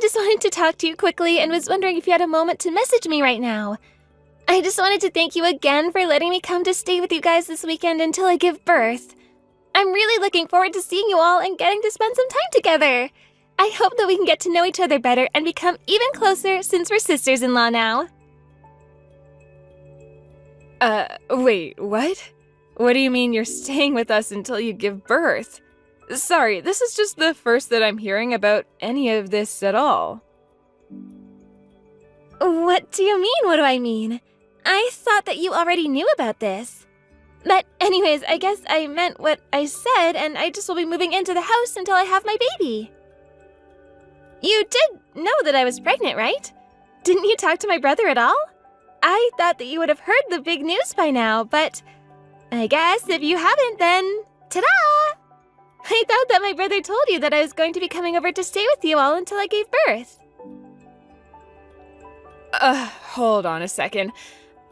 just wanted to talk to you quickly and was wondering if you had a moment to message me right now. I just wanted to thank you again for letting me come to stay with you guys this weekend until I give birth. I'm really looking forward to seeing you all and getting to spend some time together. I hope that we can get to know each other better and become even closer since we're sisters-in-law now. Wait, what? What do you mean you're staying with us until you give birth? Sorry, this is just the first that I'm hearing about any of this at all. What do you mean, what do I mean? I thought that you already knew about this. But anyways, I guess I meant what I said, and I just will be moving into the house until I have my baby. You did know that I was pregnant, right? Didn't you talk to my brother at all? I thought that you would have heard the big news by now, but I guess if you haven't, then ta-da! I thought that my brother told you that I was going to be coming over to stay with you all until I gave birth. Hold on a second.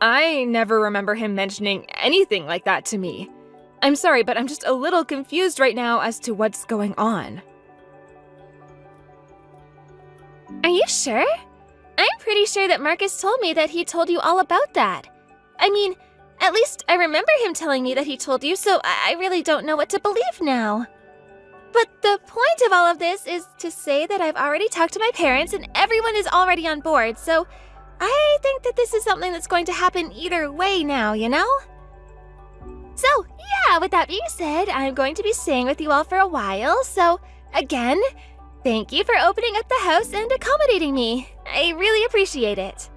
I never remember him mentioning anything like that to me. I'm sorry, but I'm just a little confused right now as to what's going on. Are you sure? I'm pretty sure that Marcus told me that he told you all about that. I mean, at least I remember him telling me that he told you, so I really don't know what to believe now. But the point of all of this is to say that I've already talked to my parents and everyone is already on board, so I think that this is something that's going to happen either way now, you know? So, yeah, with that being said, I'm going to be staying with you all for a while, so again, thank you for opening up the house and accommodating me. I really appreciate it.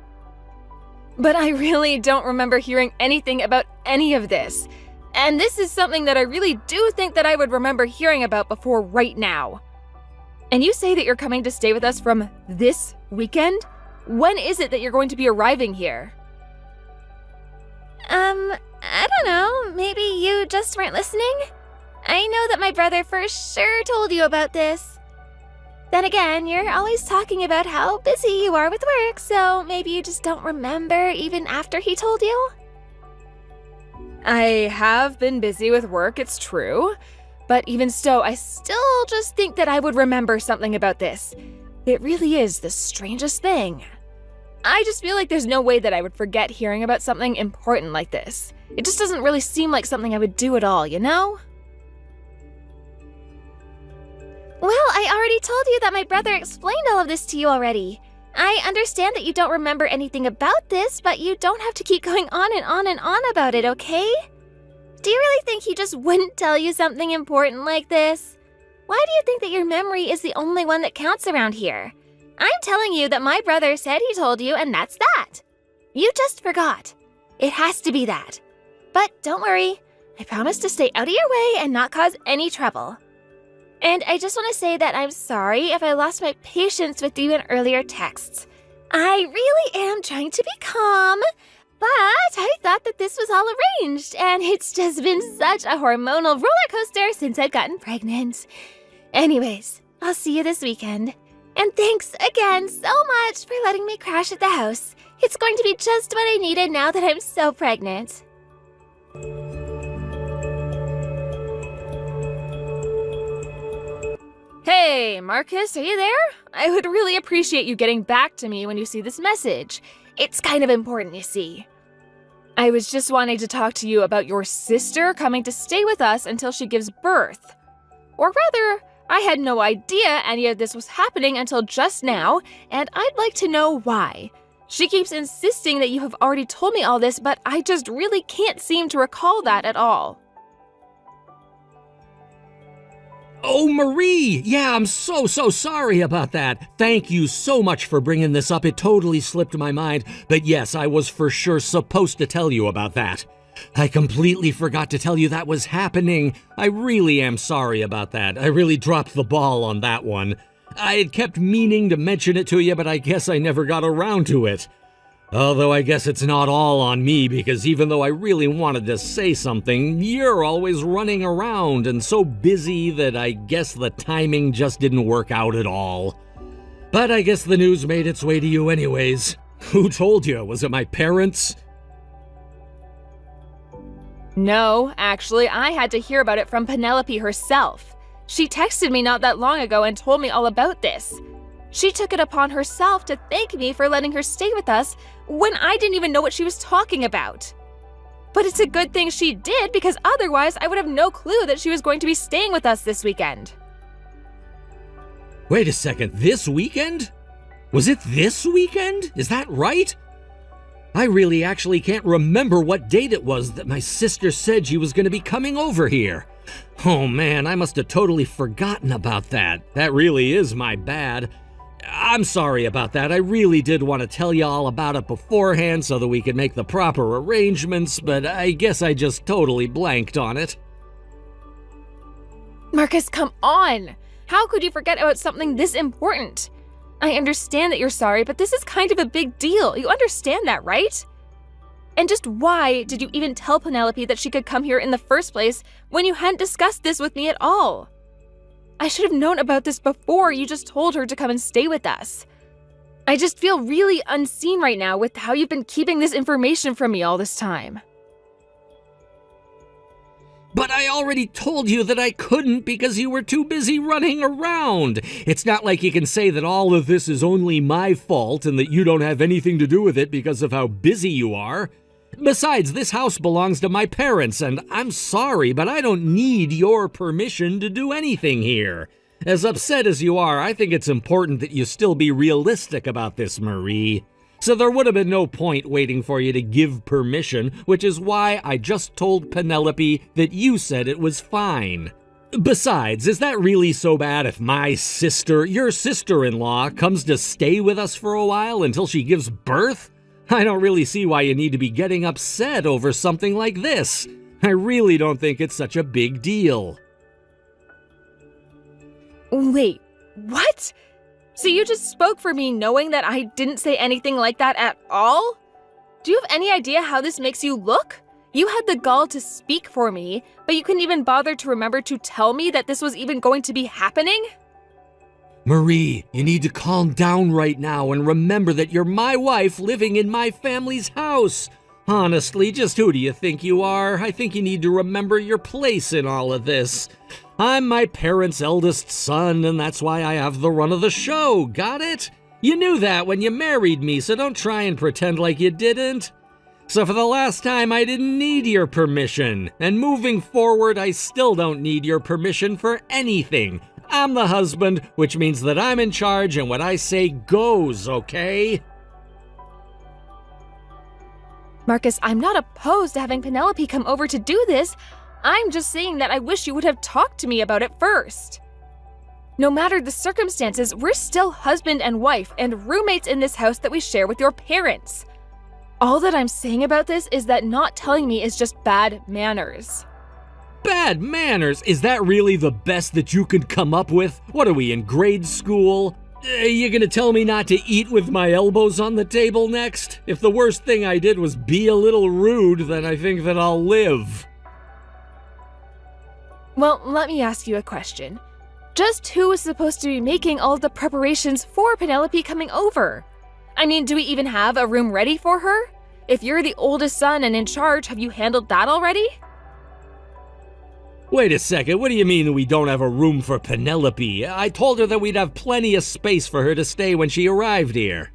But I really don't remember hearing anything about any of this. And this is something that I really do think that I would remember hearing about before right now. And you say that you're coming to stay with us from this weekend? When is it that you're going to be arriving here? I don't know. Maybe you just weren't listening? I know that my brother for sure told you about this. Then again, you're always talking about how busy you are with work, so maybe you just don't remember even after he told you? I have been busy with work, it's true. But even so, I still just think that I would remember something about this. It really is the strangest thing. I just feel like there's no way that I would forget hearing about something important like this. It just doesn't really seem like something I would do at all, you know? Well, I already told you that my brother explained all of this to you already. I understand that you don't remember anything about this, but you don't have to keep going on and on and on about it, okay? Do you really think he just wouldn't tell you something important like this? Why do you think that your memory is the only one that counts around here? I'm telling you that my brother said he told you, and that's that. You just forgot. It has to be that. But don't worry, I promise to stay out of your way and not cause any trouble. And I just want to say that I'm sorry if I lost my patience with you in earlier texts. I really am trying to be calm, but I thought that this was all arranged, and it's just been such a hormonal roller coaster since I've gotten pregnant. Anyways, I'll see you this weekend. And thanks again so much for letting me crash at the house. It's going to be just what I needed now that I'm so pregnant. Hey, Marcus, are you there? I would really appreciate you getting back to me when you see this message. It's kind of important, you see. I was just wanting to talk to you about your sister coming to stay with us until she gives birth. Or rather, I had no idea any of this was happening until just now, and I'd like to know why. She keeps insisting that you have already told me all this, but I just really can't seem to recall that at all. Oh, Marie! Yeah, I'm so sorry about that. Thank you so much for bringing this up. It totally slipped my mind. But yes, I was for sure supposed to tell you about that. I completely forgot to tell you that was happening. I really am sorry about that. I really dropped the ball on that one. I had kept meaning to mention it to you, but I guess I never got around to it. Although I guess it's not all on me, because even though I really wanted to say something, you're always running around and so busy that I guess the timing just didn't work out at all. But I guess the news made its way to you anyways. Who told you? Was it my parents? No, actually, I had to hear about it from Penelope herself. She texted me not that long ago and told me all about this. She took it upon herself to thank me for letting her stay with us when I didn't even know what she was talking about. But it's a good thing she did, because otherwise I would have no clue that she was going to be staying with us this weekend. Wait a second, this weekend? Was it this weekend? Is that right? I really actually can't remember what date it was that my sister said she was going to be coming over here. Oh man, I must have totally forgotten about that. That really is my bad. I'm sorry about that. I really did want to tell you all about it beforehand so that we could make the proper arrangements, but I guess I just totally blanked on it. Marcus, come on! How could you forget about something this important? I understand that you're sorry, but this is kind of a big deal. You understand that, right? And just why did you even tell Penelope that she could come here in the first place when you hadn't discussed this with me at all? I should have known about this before you just told her to come and stay with us. I just feel really unseen right now with how you've been keeping this information from me all this time. But I already told you that I couldn't because you were too busy running around. It's not like you can say that all of this is only my fault and that you don't have anything to do with it because of how busy you are. Besides, this house belongs to my parents, and I'm sorry, but I don't need your permission to do anything here. As upset as you are, I think it's important that you still be realistic about this, Marie. So there would have been no point waiting for you to give permission, which is why I just told Penelope that you said it was fine. Besides, is that really so bad if my sister, your sister-in-law, comes to stay with us for a while until she gives birth? I don't really see why you need to be getting upset over something like this. I really don't think it's such a big deal. Wait, what? So you just spoke for me knowing that I didn't say anything like that at all? Do you have any idea how this makes you look? You had the gall to speak for me, but you couldn't even bother to remember to tell me that this was even going to be happening? Marie, you need to calm down right now and remember that you're my wife living in my family's house. Honestly, just who do you think you are? I think you need to remember your place in all of this. I'm my parents' eldest son, and that's why I have the run of the show. Got it? You knew that when you married me, so don't try and pretend like you didn't. So for the last time, I didn't need your permission. And moving forward, I still don't need your permission for anything. I'm the husband, which means that I'm in charge, and what I say goes, okay? Marcus, I'm not opposed to having Penelope come over to do this. I'm just saying that I wish you would have talked to me about it first. No matter the circumstances, we're still husband and wife and roommates in this house that we share with your parents. All that I'm saying about this is that not telling me is just bad manners. Bad manners? Is that really the best that you can come up with? What are we, in grade school? You gonna tell me not to eat with my elbows on the table next? If the worst thing I did was be a little rude, then I think that I'll live. Well, let me ask you a question. Just who was supposed to be making all the preparations for Penelope coming over? I mean, do we even have a room ready for her? If you're the oldest son and in charge, have you handled that already? Wait a second, what do you mean we don't have a room for Penelope? I told her that we'd have plenty of space for her to stay when she arrived here.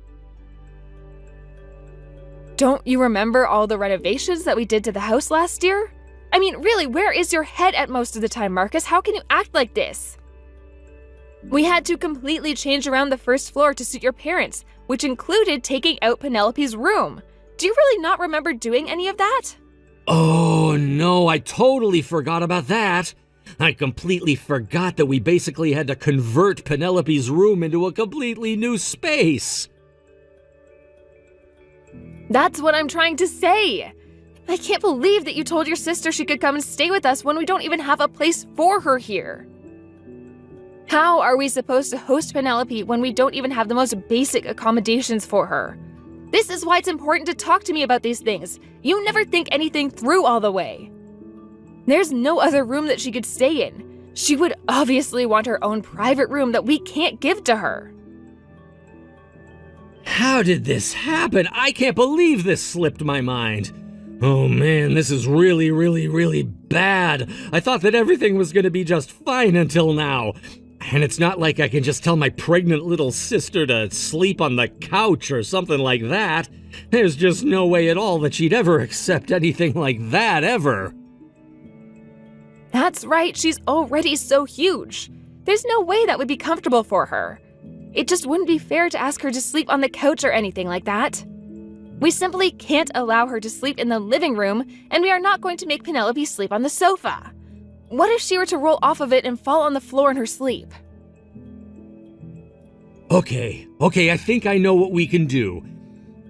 Don't you remember all the renovations that we did to the house last year? I mean, really, where is your head at most of the time, Marcus? How can you act like this? We had to completely change around the first floor to suit your parents, which included taking out Penelope's room. Do you really not remember doing any of that? Oh no, I totally forgot about that. I completely forgot that we basically had to convert Penelope's room into a completely new space. That's what I'm trying to say. I can't believe that you told your sister she could come and stay with us when we don't even have a place for her here. How are we supposed to host Penelope when we don't even have the most basic accommodations for her? This is why it's important to talk to me about these things. You never think anything through all the way. There's no other room that she could stay in. She would obviously want her own private room that we can't give to her. How did this happen? I can't believe this slipped my mind. Oh man, this is really bad. I thought that everything was going to be just fine until now. And it's not like I can just tell my pregnant little sister to sleep on the couch or something like that. There's just no way at all that she'd ever accept anything like that, ever. That's right, she's already so huge. There's no way that would be comfortable for her. It just wouldn't be fair to ask her to sleep on the couch or anything like that. We simply can't allow her to sleep in the living room, and we are not going to make Penelope sleep on the sofa. What if she were to roll off of it and fall on the floor in her sleep? Okay, I think I know what we can do.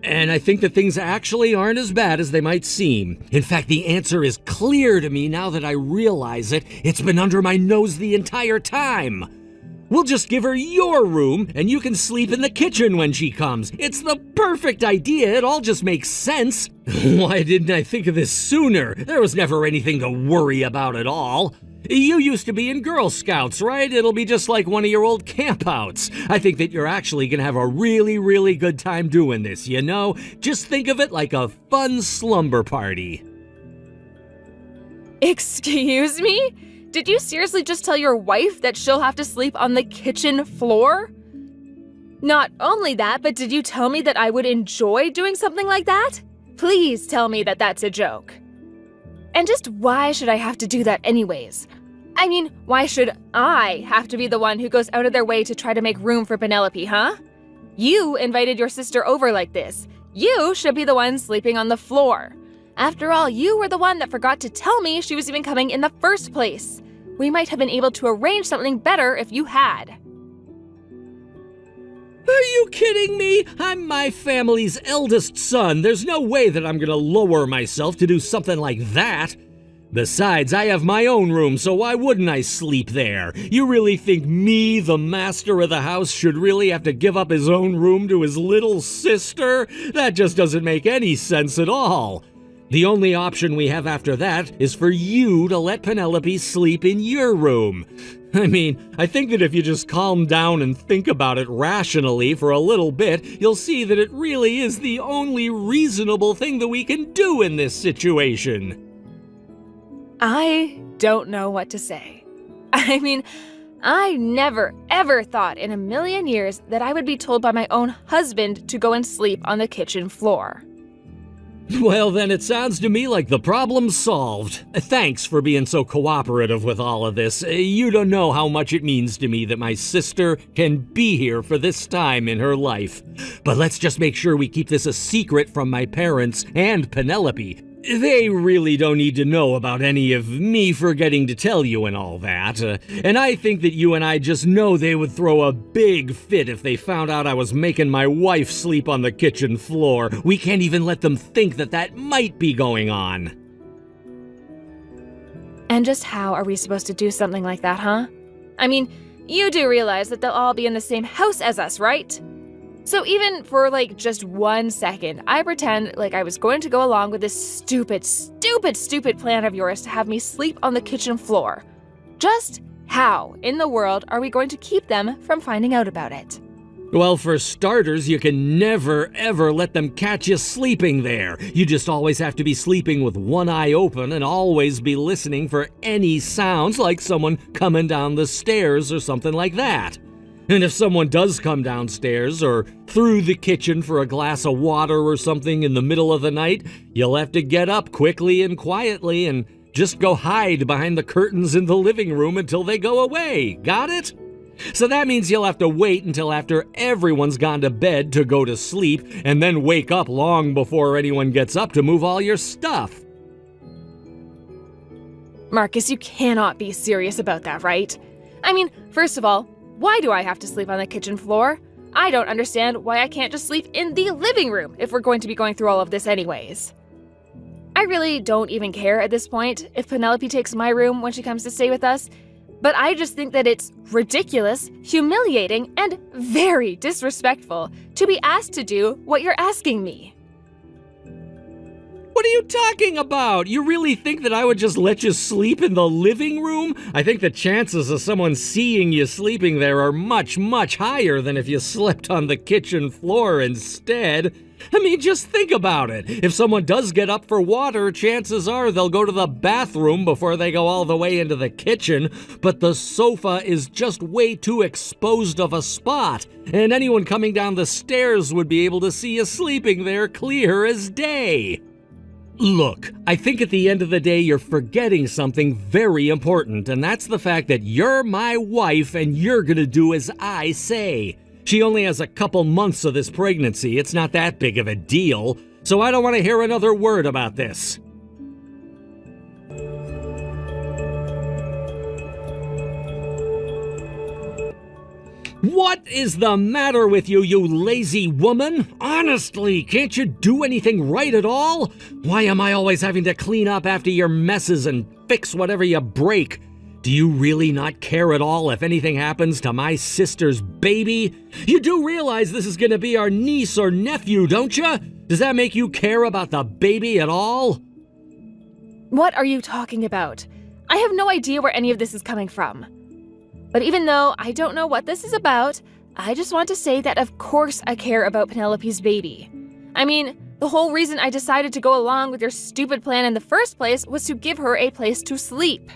And I think that things actually aren't as bad as they might seem. In fact, the answer is clear to me now that I realize it. It's been under my nose the entire time. We'll just give her your room, and you can sleep in the kitchen when she comes. It's the perfect idea. It all just makes sense. Why didn't I think of this sooner? There was never anything to worry about at all. You used to be in Girl Scouts, right? It'll be just like one of your old campouts. I think that you're actually going to have a really, really good time doing this, you know? Just think of it like a fun slumber party. Excuse me? Did you seriously just tell your wife that she'll have to sleep on the kitchen floor? Not only that, but did you tell me that I would enjoy doing something like that? Please tell me that that's a joke. And just why should I have to do that anyways? I mean, why should I have to be the one who goes out of their way to try to make room for Penelope, huh? You invited your sister over like this. You should be the one sleeping on the floor. After all, you were the one that forgot to tell me she was even coming in the first place. We might have been able to arrange something better if you had. Are you kidding me? I'm my family's eldest son. There's no way that I'm gonna lower myself to do something like that. Besides, I have my own room, so why wouldn't I sleep there? You really think me, the master of the house, should really have to give up his own room to his little sister? That just doesn't make any sense at all. The only option we have after that is for you to let Penelope sleep in your room. I mean, I think that if you just calm down and think about it rationally for a little bit, you'll see that it really is the only reasonable thing that we can do in this situation. I don't know what to say. I mean, I never, ever thought in a million years that I would be told by my own husband to go and sleep on the kitchen floor. Well, then it sounds to me like the problem's solved. Thanks for being so cooperative with all of this. You don't know how much it means to me that my sister can be here for this time in her life. But let's just make sure we keep this a secret from my parents and Penelope. They really don't need to know about any of me forgetting to tell you and all that. And I think that you and I just know they would throw a big fit if they found out I was making my wife sleep on the kitchen floor. We can't even let them think that that might be going on. And just how are we supposed to do something like that, huh? I mean, you do realize that they'll all be in the same house as us, right? So even for just 1 second, I pretend like I was going to go along with this stupid plan of yours to have me sleep on the kitchen floor. Just how in the world are we going to keep them from finding out about it? Well, for starters, you can never, ever let them catch you sleeping there. You just always have to be sleeping with one eye open and always be listening for any sounds like someone coming down the stairs or something like that. And if someone does come downstairs or through the kitchen for a glass of water or something in the middle of the night, you'll have to get up quickly and quietly and just go hide behind the curtains in the living room until they go away. Got it? So that means you'll have to wait until after everyone's gone to bed to go to sleep and then wake up long before anyone gets up to move all your stuff. Marcus, you cannot be serious about that, right? I mean, first of all, why do I have to sleep on the kitchen floor? I don't understand why I can't just sleep in the living room if we're going to be going through all of this anyways. I really don't even care at this point if Penelope takes my room when she comes to stay with us, but I just think that it's ridiculous, humiliating, and very disrespectful to be asked to do what you're asking me. What are you talking about? You really think that I would just let you sleep in the living room? I think the chances of someone seeing you sleeping there are much, much higher than if you slept on the kitchen floor instead. I mean, just think about it. If someone does get up for water, chances are they'll go to the bathroom before they go all the way into the kitchen, but the sofa is just way too exposed of a spot, and anyone coming down the stairs would be able to see you sleeping there clear as day. Look, I think at the end of the day you're forgetting something very important, and that's the fact that you're my wife and you're gonna do as I say. She only has a couple months of this pregnancy. It's not that big of a deal, so I don't want to hear another word about this. What is the matter with you, you lazy woman? Honestly, can't you do anything right at all? Why am I always having to clean up after your messes and fix whatever you break? Do you really not care at all if anything happens to my sister's baby? You do realize this is going to be our niece or nephew, don't you? Does that make you care about the baby at all? What are you talking about? I have no idea where any of this is coming from. But even though I don't know what this is about, I just want to say that of course I care about Penelope's baby. I mean, the whole reason I decided to go along with your stupid plan in the first place was to give her a place to sleep.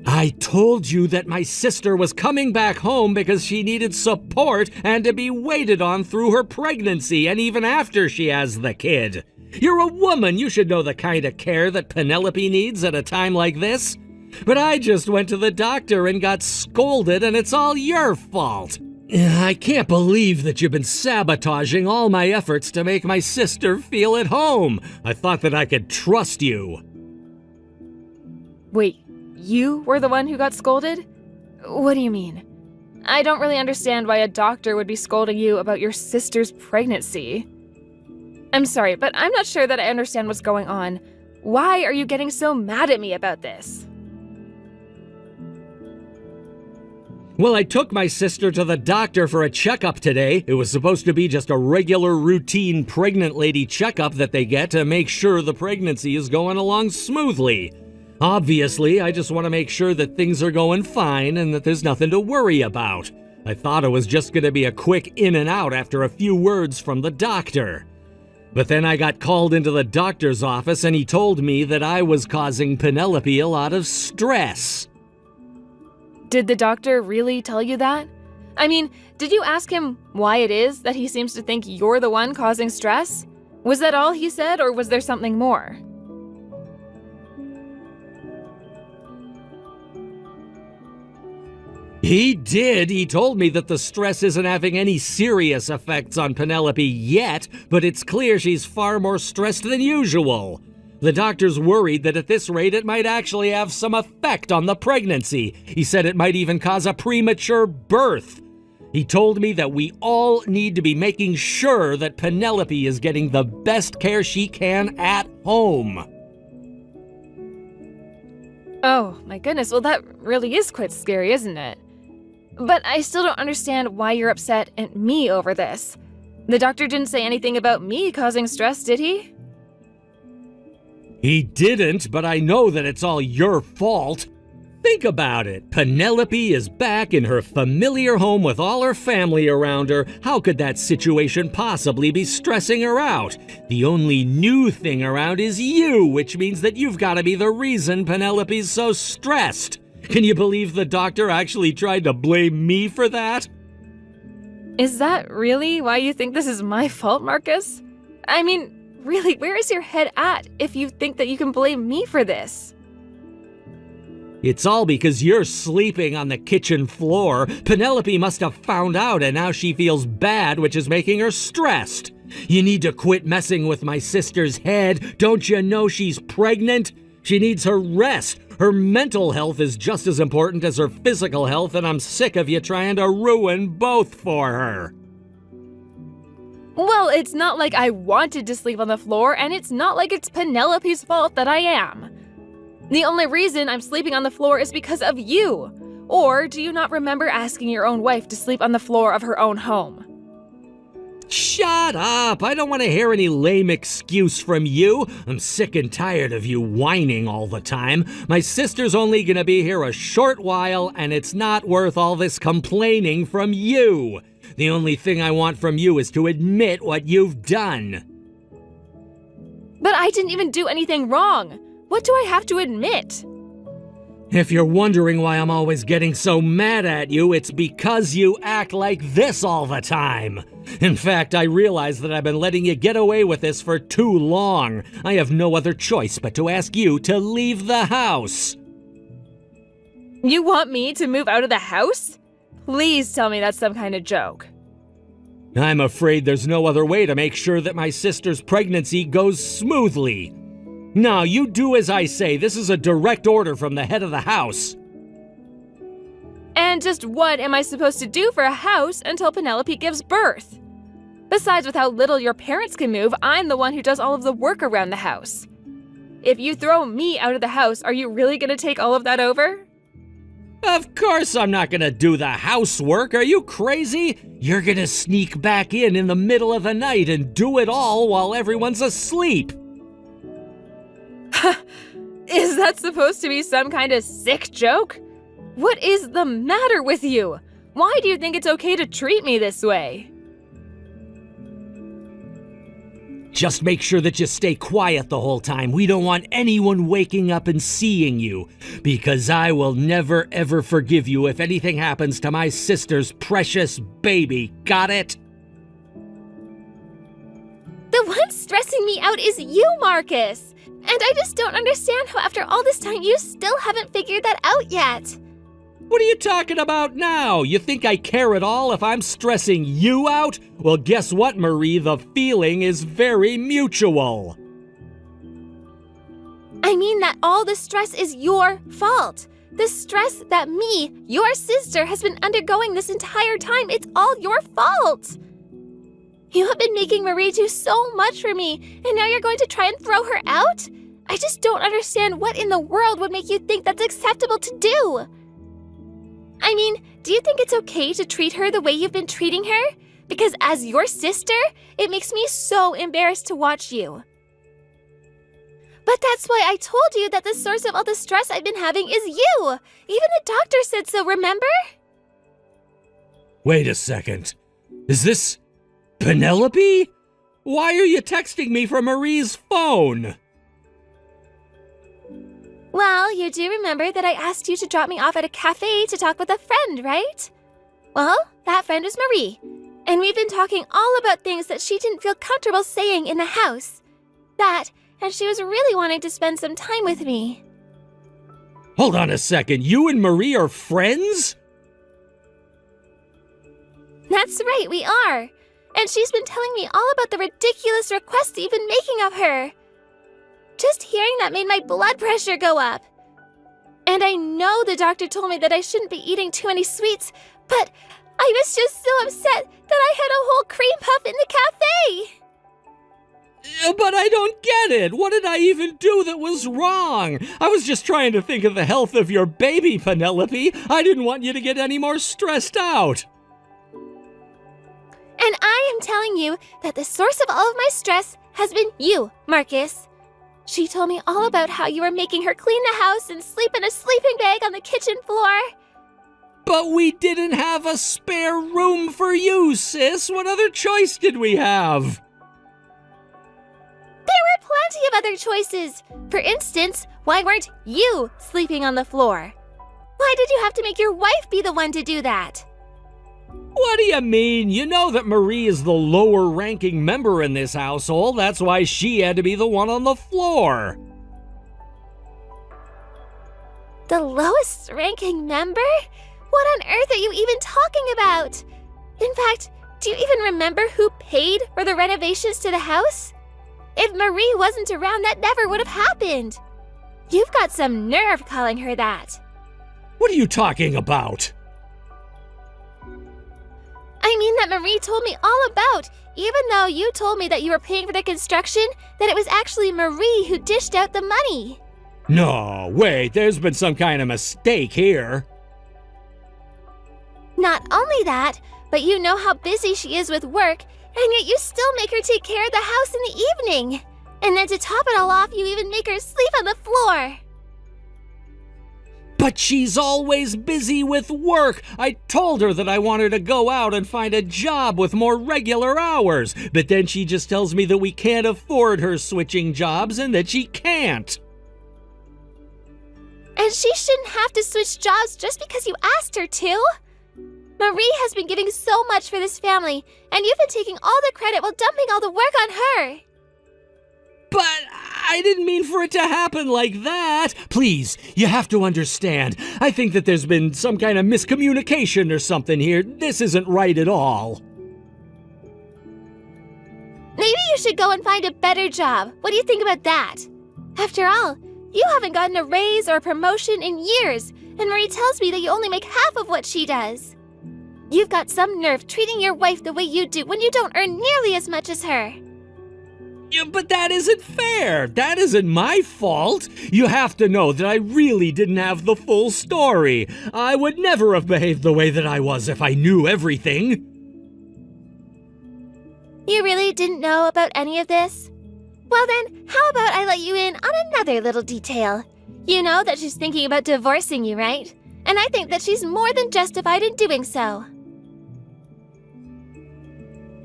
I told you that my sister was coming back home because she needed support and to be waited on through her pregnancy and even after she has the kid. You're a woman, you should know the kind of care that Penelope needs at a time like this. But I just went to the doctor and got scolded, and it's all your fault. I can't believe that you've been sabotaging all my efforts to make my sister feel at home. I thought that I could trust you. Wait, you were the one who got scolded? What do you mean? I don't really understand why a doctor would be scolding you about your sister's pregnancy. I'm sorry, but I'm not sure that I understand what's going on. Why are you getting so mad at me about this? Well, I took my sister to the doctor for a checkup today. It was supposed to be just a regular routine pregnant lady checkup that they get to make sure the pregnancy is going along smoothly. Obviously, I just want to make sure that things are going fine and that there's nothing to worry about. I thought it was just going to be a quick in and out after a few words from the doctor. But then I got called into the doctor's office and he told me that I was causing Penelope a lot of stress. Did the doctor really tell you that? I mean, did you ask him why it is that he seems to think you're the one causing stress? Was that all he said, or was there something more? He did. He told me that the stress isn't having any serious effects on Penelope yet, but it's clear she's far more stressed than usual. The doctor's worried that at this rate it might actually have some effect on the pregnancy. He said it might even cause a premature birth. He told me that we all need to be making sure that Penelope is getting the best care she can at home. Oh, my goodness. Well, that really is quite scary, isn't it? But I still don't understand why you're upset at me over this. The doctor didn't say anything about me causing stress, did he? He didn't, but I know that it's all your fault. Think about it. Penelope is back in her familiar home with all her family around her. How could that situation possibly be stressing her out? The only new thing around is you, which means that you've got to be the reason Penelope's so stressed. Can you believe the doctor actually tried to blame me for that? Is that really why you think this is my fault, Marcus? I mean, really, where is your head at if you think that you can blame me for this? It's all because you're sleeping on the kitchen floor. Penelope must have found out and now she feels bad, which is making her stressed. You need to quit messing with my sister's head. Don't you know she's pregnant? She needs her rest. Her mental health is just as important as her physical health, and I'm sick of you trying to ruin both for her. Well, it's not like I wanted to sleep on the floor, and it's not like it's Penelope's fault that I am. The only reason I'm sleeping on the floor is because of you. Or do you not remember asking your own wife to sleep on the floor of her own home? Shut up! I don't want to hear any lame excuse from you. I'm sick and tired of you whining all the time. My sister's only gonna be here a short while, and it's not worth all this complaining from you. The only thing I want from you is to admit what you've done. But I didn't even do anything wrong. What do I have to admit? If you're wondering why I'm always getting so mad at you, it's because you act like this all the time. In fact, I realize that I've been letting you get away with this for too long. I have no other choice but to ask you to leave the house. You want me to move out of the house? Please tell me that's some kind of joke. I'm afraid there's no other way to make sure that my sister's pregnancy goes smoothly. Now, you do as I say. This is a direct order from the head of the house. And just what am I supposed to do for a house until Penelope gives birth? Besides, with how little your parents can move, I'm the one who does all of the work around the house. If you throw me out of the house, are you really going to take all of that over? Of course I'm not gonna do the housework. Are you crazy? You're gonna sneak back in the middle of the night and do it all while everyone's asleep. Is that supposed to be some kind of sick joke? What is the matter with you? Why do you think it's okay to treat me this way? Just make sure that you stay quiet the whole time. We don't want anyone waking up and seeing you, because I will never ever forgive you if anything happens to my sister's precious baby. Got it? The one stressing me out is you, Marcus. And I just don't understand how after all this time you still haven't figured that out yet. What are you talking about now? You think I care at all if I'm stressing you out? Well, guess what, Marie? The feeling is very mutual. I mean that all the stress is your fault. The stress that me, your sister, has been undergoing this entire time, it's all your fault. You have been making Marie do so much for me, and now you're going to try and throw her out? I just don't understand what in the world would make you think that's acceptable to do. I mean, do you think it's okay to treat her the way you've been treating her? Because as your sister, it makes me so embarrassed to watch you. But that's why I told you that the source of all the stress I've been having is you. Even the doctor said so, remember? Wait a second. Is this Penelope? Why are you texting me from Marie's phone? Well, you do remember that I asked you to drop me off at a cafe to talk with a friend, right? Well, that friend was Marie. And we've been talking all about things that she didn't feel comfortable saying in the house. That, and she was really wanting to spend some time with me. Hold on a second. You and Marie are friends? That's right, we are. And she's been telling me all about the ridiculous requests you've been making of her. Just hearing that made my blood pressure go up. And I know the doctor told me that I shouldn't be eating too many sweets, but I was just so upset that I had a whole cream puff in the cafe. But I don't get it. What did I even do that was wrong? I was just trying to think of the health of your baby, Penelope. I didn't want you to get any more stressed out. And I am telling you that the source of all of my stress has been you, Marcus. She told me all about how you were making her clean the house and sleep in a sleeping bag on the kitchen floor. But we didn't have a spare room for you, sis. What other choice did we have? There were plenty of other choices. For instance, why weren't you sleeping on the floor? Why did you have to make your wife be the one to do that? What do you mean? You know that Marie is the lower-ranking member in this household. That's why she had to be the one on the floor. The lowest ranking member? What on earth are you even talking about? In fact, do you even remember who paid for the renovations to the house? If Marie wasn't around, that never would have happened. You've got some nerve calling her that. What are you talking about? I mean that Marie told me all about, even though you told me that you were paying for the construction, that it was actually Marie who dished out the money. No, wait, there's been some kind of mistake here. Not only that, but you know how busy she is with work, And yet you still make her take care of the house in the evening. And then to top it all off, you even make her sleep on the floor. But she's always busy with work. I told her that I want her to go out and find a job with more regular hours. But then she just tells me that we can't afford her switching jobs and that she can't. And she shouldn't have to switch jobs just because you asked her to. Marie has been giving so much for this family, and you've been taking all the credit while dumping all the work on her. But I didn't mean for it to happen like that. Please, you have to understand. I think that there's been some kind of miscommunication or something here. This isn't right at all. Maybe you should go and find a better job. What do you think about that? After all, you haven't gotten a raise or a promotion in years, and Marie tells me that you only make half of what she does. You've got some nerve treating your wife the way you do when you don't earn nearly as much as her. Yeah, but that isn't fair. That isn't my fault. You have to know that I really didn't have the full story. I would never have behaved the way that I was if I knew everything. You really didn't know about any of this? Well then, how about I let you in on another little detail? You know that she's thinking about divorcing you, right? And I think that she's more than justified in doing so.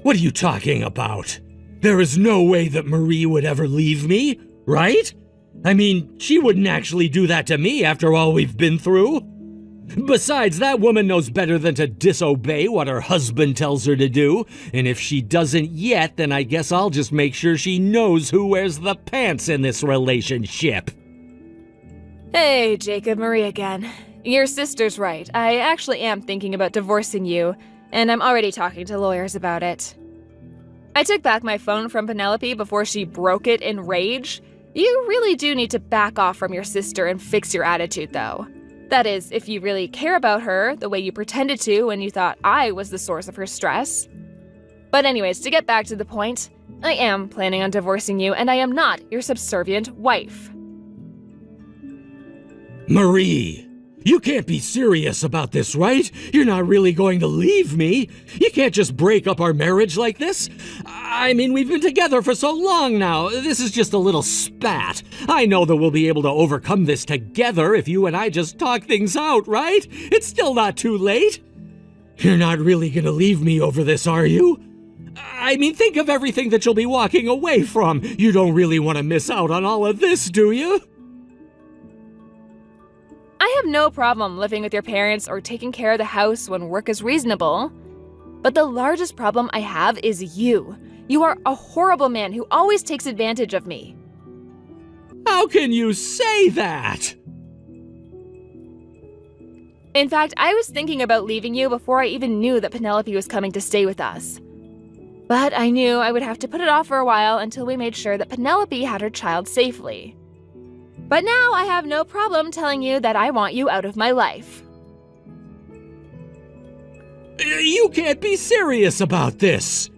What are you talking about? There is no way that Marie would ever leave me, right? I mean, she wouldn't actually do that to me after all we've been through. Besides, that woman knows better than to disobey what her husband tells her to do. And if she doesn't yet, then I guess I'll just make sure she knows who wears the pants in this relationship. Hey, Jacob, Marie again. Your sister's right. I actually am thinking about divorcing you, and I'm already talking to lawyers about it. I took back my phone from Penelope before she broke it in rage. You really do need to back off from your sister and fix your attitude, though. That is, if you really care about her the way you pretended to when you thought I was the source of her stress. But anyways, to get back to the point, I am planning on divorcing you, and I am not your subservient wife. Marie, you can't be serious about this, right? You're not really going to leave me. You can't just break up our marriage like this. I mean, we've been together for so long now. This is just a little spat. I know that we'll be able to overcome this together if you and I just talk things out, right? It's still not too late. You're not really gonna leave me over this, are you? I mean, think of everything that you'll be walking away from. You don't really want to miss out on all of this, do you? I have no problem living with your parents or taking care of the house when work is reasonable. But the largest problem I have is you. You are a horrible man who always takes advantage of me. How can you say that? In fact, I was thinking about leaving you before I even knew that Penelope was coming to stay with us. But I knew I would have to put it off for a while until we made sure that Penelope had her child safely. But now I have no problem telling you that I want you out of my life. You can't be serious about this.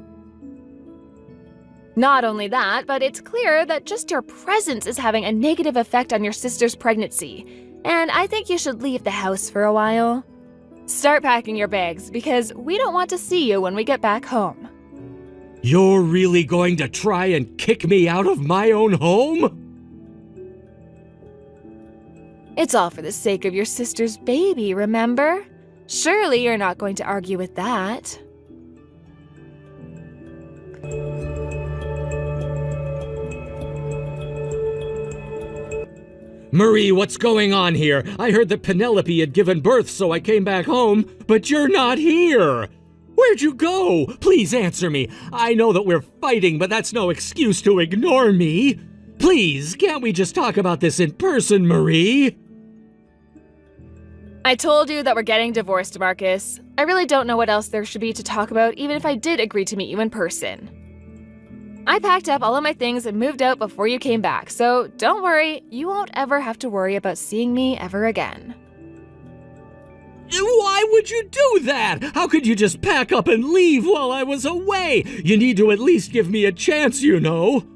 Not only that, but it's clear that just your presence is having a negative effect on your sister's pregnancy, and I think you should leave the house for a while. Start packing your bags, because we don't want to see you when we get back home. You're really going to try and kick me out of my own home? It's all for the sake of your sister's baby, remember? Surely you're not going to argue with that. Marie, what's going on here? I heard that Penelope had given birth, so I came back home, but you're not here. Where'd you go? Please answer me. I know that we're fighting, but that's no excuse to ignore me. Please, can't we just talk about this in person, Marie? I told you that we're getting divorced, Marcus. I really don't know what else there should be to talk about, even if I did agree to meet you in person. I packed up all of my things and moved out before you came back, so don't worry, you won't ever have to worry about seeing me ever again. Why would you do that? How could you just pack up and leave while I was away? You need to at least give me a chance, you know.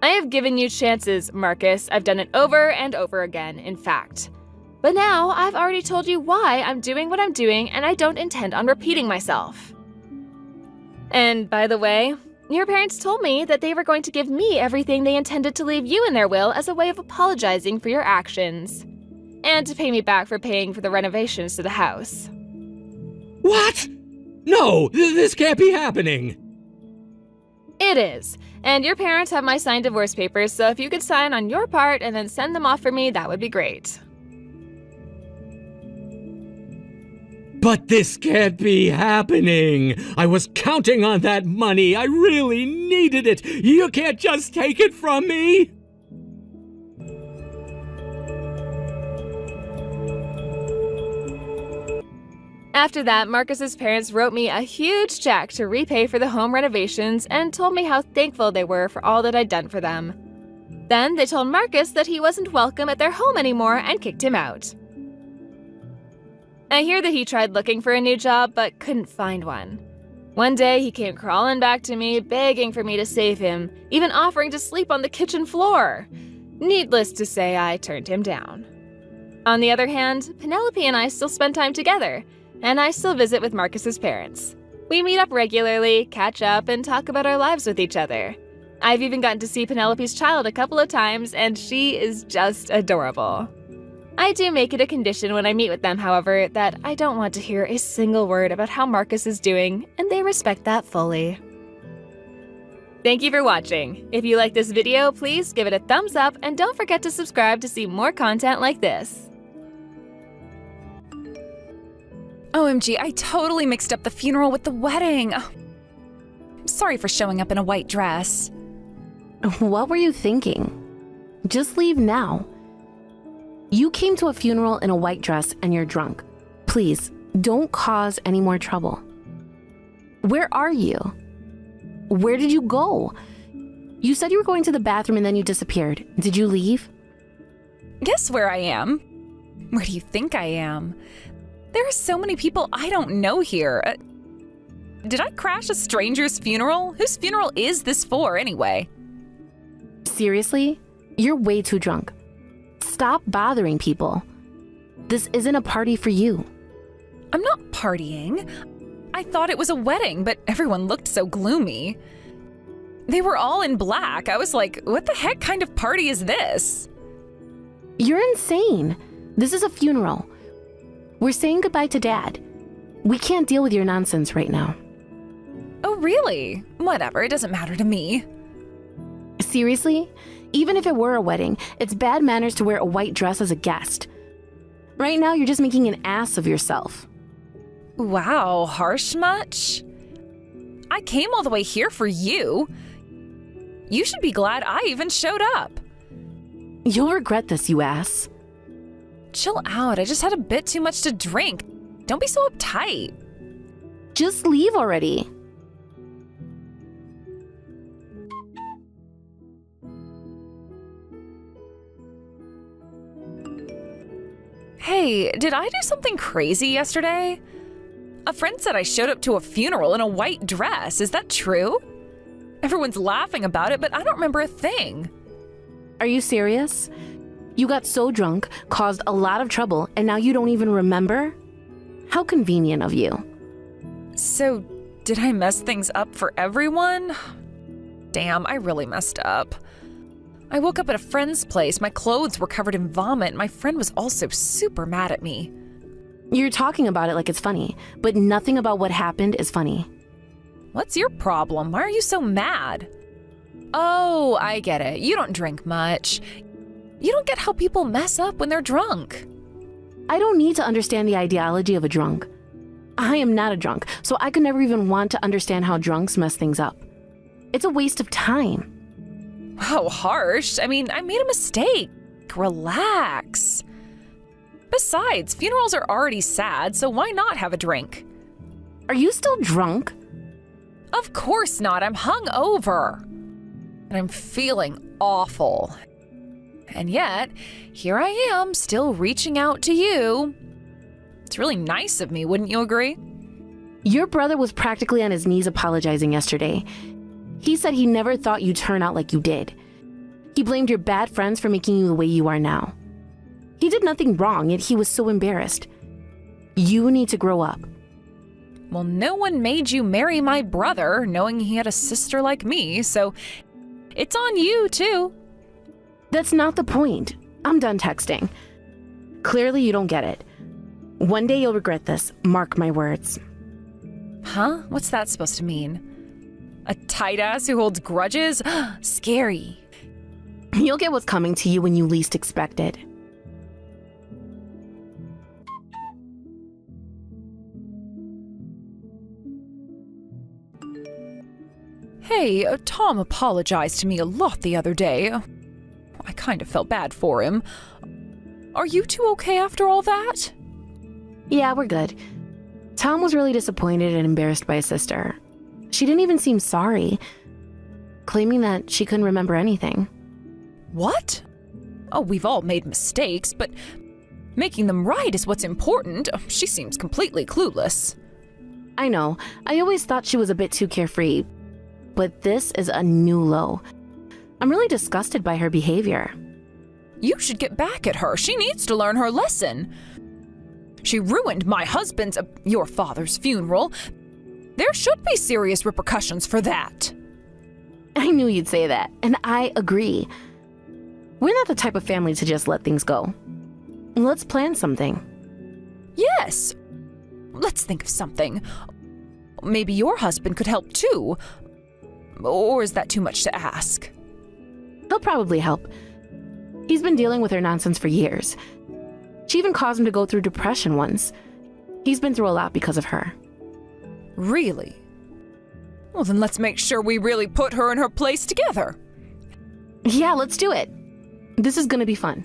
I have given you chances, Marcus. I've done it over and over again, in fact. But now I've already told you why I'm doing what I'm doing, and I don't intend on repeating myself. And by the way, your parents told me that they were going to give me everything they intended to leave you in their will as a way of apologizing for your actions. And to pay me back for paying for the renovations to the house. What? No, this can't be happening. It is. And your parents have my signed divorce papers, so if you could sign on your part and then send them off for me, that would be great. But this can't be happening. I was counting on that money. I really needed it. You can't just take it from me. After that, Marcus's parents wrote me a huge check to repay for the home renovations and told me how thankful they were for all that I'd done for them. Then they told Marcus that he wasn't welcome at their home anymore and kicked him out. I hear that he tried looking for a new job but couldn't find one. One day he came crawling back to me, begging for me to save him, even offering to sleep on the kitchen floor. Needless to say, I turned him down. On the other hand, Penelope and I still spend time together, and I still visit with Marcus's parents. We meet up regularly, catch up, and talk about our lives with each other. I've even gotten to see Penelope's child a couple of times, and she is just adorable. I do make it a condition when I meet with them, however, that I don't want to hear a single word about how Marcus is doing, and they respect that fully. Thank you for watching. If you like this video, please give it a thumbs up, and don't forget to subscribe to see more content like this. OMG, I totally mixed up the funeral with the wedding. Oh, sorry for showing up in a white dress. What were you thinking? Just leave now. You came to a funeral in a white dress and you're drunk. Please, don't cause any more trouble. Where are you? Where did you go? You said you were going to the bathroom and then you disappeared. Did you leave? Guess where I am? Where do you think I am? There are so many people I don't know here. Did I crash a stranger's funeral? Whose funeral is this for, anyway? Seriously? You're way too drunk. Stop bothering people. This isn't a party for you. I'm not partying. I thought it was a wedding, but everyone looked so gloomy. They were all in black. I was like, what the heck kind of party is this? You're insane. This is a funeral. We're saying goodbye to Dad. We can't deal with your nonsense right now. Oh, really? Whatever, it doesn't matter to me. Seriously? Even if it were a wedding, it's bad manners to wear a white dress as a guest. Right now, you're just making an ass of yourself. Wow, harsh much? I came all the way here for you. You should be glad I even showed up. You'll regret this, you ass. Chill out, I just had a bit too much to drink. Don't be so uptight. Just leave already. Hey, did I do something crazy yesterday? A friend said I showed up to a funeral in a white dress. Is that true? Everyone's laughing about it, but I don't remember a thing. Are you serious? You got so drunk, caused a lot of trouble, and now you don't even remember? How convenient of you. So, did I mess things up for everyone? Damn, I really messed up. I woke up at a friend's place. My clothes were covered in vomit. My friend was also super mad at me. You're talking about it like it's funny, but nothing about what happened is funny. What's your problem? Why are you so mad? Oh, I get it. You don't drink much. You don't get how people mess up when they're drunk. I don't need to understand the ideology of a drunk. I am not a drunk, so I could never even want to understand how drunks mess things up. It's a waste of time. How harsh. I mean, I made a mistake. Relax. Besides, funerals are already sad, so why not have a drink? Are you still drunk? Of course not. I'm hungover. And I'm feeling awful. And yet, here I am, still reaching out to you. It's really nice of me, wouldn't you agree? Your brother was practically on his knees apologizing yesterday. He said he never thought you'd turn out like you did. He blamed your bad friends for making you the way you are now. He did nothing wrong, yet he was so embarrassed. You need to grow up. Well, no one made you marry my brother knowing he had a sister like me, so it's on you, too. That's not the point. I'm done texting. Clearly, you don't get it. One day you'll regret this, mark my words. Huh? What's that supposed to mean? A tight ass who holds grudges? Scary. You'll get what's coming to you when you least expect it. Hey, Tom apologized to me a lot the other day. I kind of felt bad for him. Are you two okay after all that? Yeah, we're good. Tom was really disappointed and embarrassed by his sister. She didn't even seem sorry, claiming that she couldn't remember anything. What? Oh, we've all made mistakes, but making them right is what's important. She seems completely clueless. I know, I always thought she was a bit too carefree, but this is a new low. I'm really disgusted by her behavior. You should get back at her. She needs to learn her lesson. She ruined my husband's, your father's funeral. There should be serious repercussions for that. I knew you'd say that, and I agree. We're not the type of family to just let things go. Let's plan something. Yes. Let's think of something. Maybe your husband could help too. Or is that too much to ask? He'll probably help. He's been dealing with her nonsense for years. She even caused him to go through depression once. He's been through a lot because of her. Really? Well, then let's make sure we really put her in her place together. Yeah, let's do it. This is gonna be fun.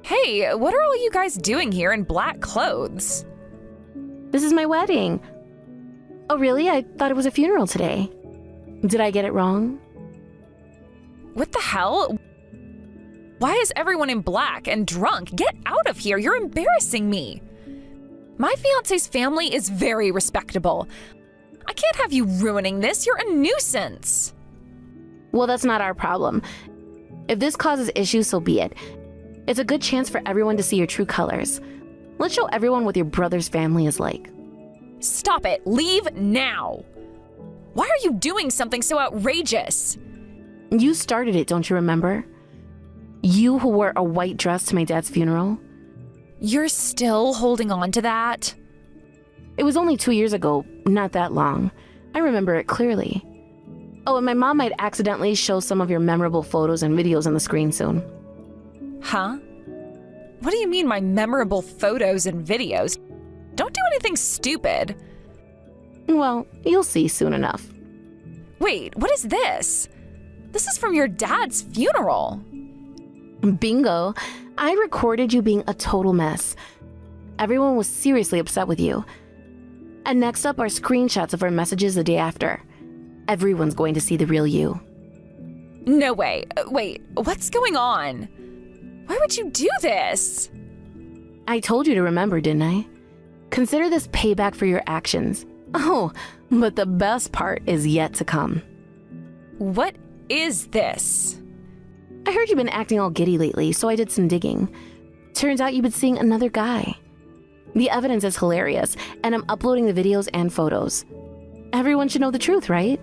Hey, what are all you guys doing here in black clothes? This is my wedding. Oh, really? I thought it was a funeral today. Did I get it wrong? What the hell? Why is everyone in black and drunk? Get out of here, you're embarrassing me. My fiance's family is very respectable. I can't have you ruining this, you're a nuisance. Well, that's not our problem. If this causes issues, so be it. It's a good chance for everyone to see your true colors. Let's show everyone what your brother's family is like. Stop it, leave now. Why are you doing something so outrageous? You started it, don't you remember? You who wore a white dress to my dad's funeral. You're still holding on to that? It was only 2 years ago, not that long. I remember it clearly. Oh, and my mom might accidentally show some of your memorable photos and videos on the screen soon. Huh? What do you mean my memorable photos and videos? Don't do anything stupid. Well, you'll see soon enough. Wait, what is this? This is from your dad's funeral. Bingo! I recorded you being a total mess. Everyone was seriously upset with you. And next up are screenshots of our messages the day after. Everyone's going to see the real you. No way. Wait, what's going on? Why would you do this? I told you to remember, didn't I? Consider this payback for your actions. Oh, but the best part is yet to come. What is this? I heard you've been acting all giddy lately, so I did some digging. Turns out you've been seeing another guy. The evidence is hilarious, and I'm uploading the videos and photos. Everyone should know the truth, right?